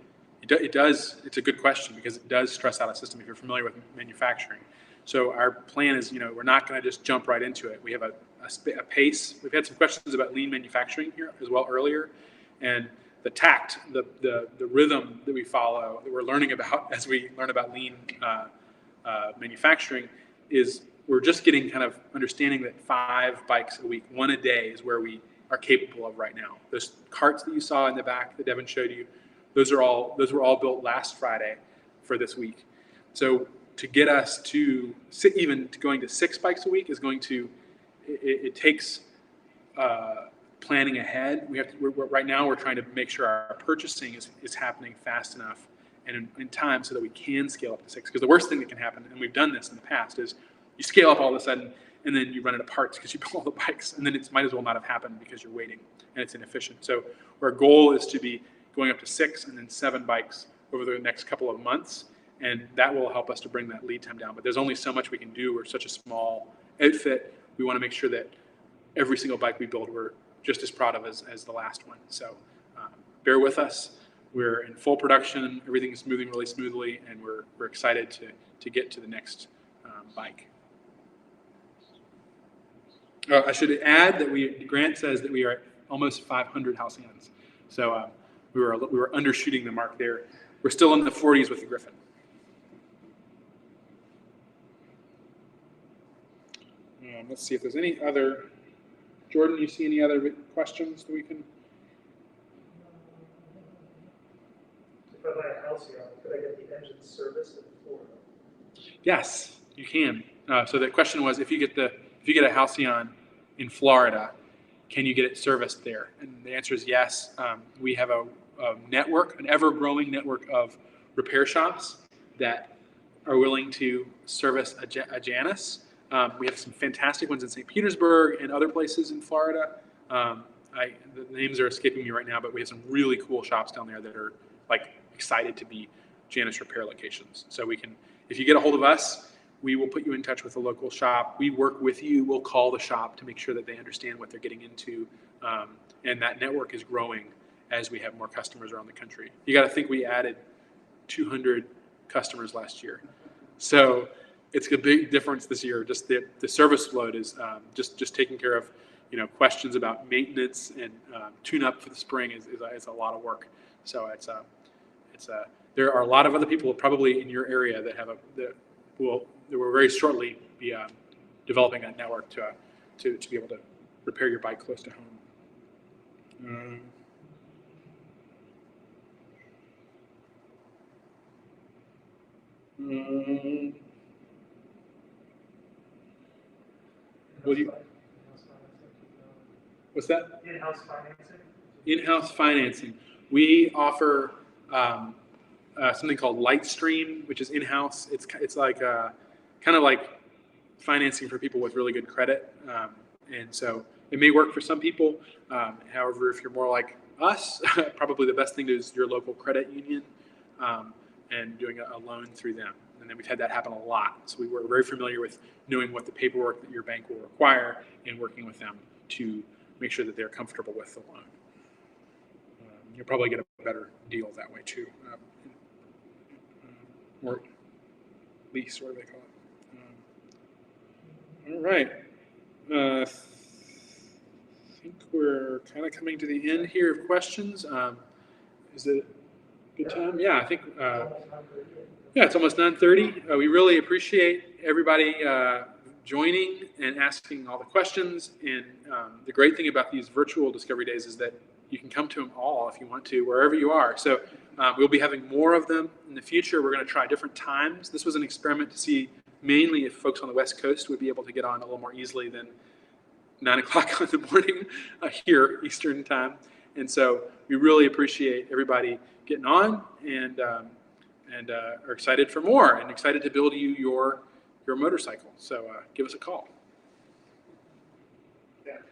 it's a good question, because it does stress out a system if you're familiar with manufacturing. So our plan is, we're not going to just jump right into it. We have a pace. We've had some questions about lean manufacturing here as well earlier, and the tact, the rhythm that we follow, that we're learning about as we learn about lean manufacturing, is we're just getting kind of understanding that 5 bikes a week, 1 a day, is where we are capable of right now. Those carts that you saw in the back that Devin showed you, those were all built last Friday for this week. So to get us to even to going to 6 bikes a week is going to, it takes planning ahead. Right now we're trying to make sure our purchasing is happening fast enough and in time so that we can scale up to 6. Because the worst thing that can happen, and we've done this in the past, is you scale up all of a sudden and then you run out of parts because you built all the bikes, and then it might as well not have happened because you're waiting and it's inefficient. So our goal is to be going up to 6 and then 7 bikes over the next couple of months, and that will help us to bring that lead time down. But there's only so much we can do. We're such a small outfit. We want to make sure that every single bike we build, we're just as proud of as the last one. So bear with us. We're in full production. Everything is moving really smoothly, and we're excited to get to the next bike. I should add that Grant says that we are at almost 500 Halcyons. So we were undershooting the mark there. We're still in the 40s with the Griffin. Let's see if there's any other. Jordan, you see any other questions that we can? If I buy a Halcyon, could I get the engine serviced in Florida? Yes, you can. So the question was, if you get a Halcyon in Florida, can you get it serviced there? And the answer is yes. We have a network, an ever-growing network of repair shops that are willing to service a Janus. We have some fantastic ones in St. Petersburg and other places in Florida. The names are escaping me right now, but we have some really cool shops down there that are excited to be Janus repair locations. So we can, if you get a hold of us, we will put you in touch with a local shop. We work with you. We'll call the shop to make sure that they understand what they're getting into. And that network is growing as we have more customers around the country. You got to think we added 200 customers last year. So it's a big difference this year. Just the service load is just taking care of questions about maintenance and tune-up for the spring is a lot of work. So there are a lot of other people probably in your area that will very shortly be developing a network to be able to repair your bike close to home. What's that? In-house financing. In-house financing. We offer something called Lightstream, which is in-house. It's like kind of like financing for people with really good credit, and so it may work for some people. However, if you're more like us, probably the best thing to do is your local credit union and doing a loan through them. And then we've had that happen a lot. So we were very familiar with knowing what the paperwork that your bank will require and working with them to make sure that they're comfortable with the loan. You'll probably get a better deal that way too. Or lease, what do they call it? All right. I think we're kind of coming to the end here of questions. Is it a good time? Yeah, I think. Yeah, it's almost 9:30. We really appreciate everybody joining and asking all the questions. And the great thing about these virtual Discovery Days is that you can come to them all if you want to, wherever you are. So we'll be having more of them in the future. We're going to try different times. This was an experiment to see mainly if folks on the West Coast would be able to get on a little more easily than 9 o'clock in the morning here, Eastern time. And so we really appreciate everybody getting on and are excited for more and excited to build you your motorcycle. So give us a call.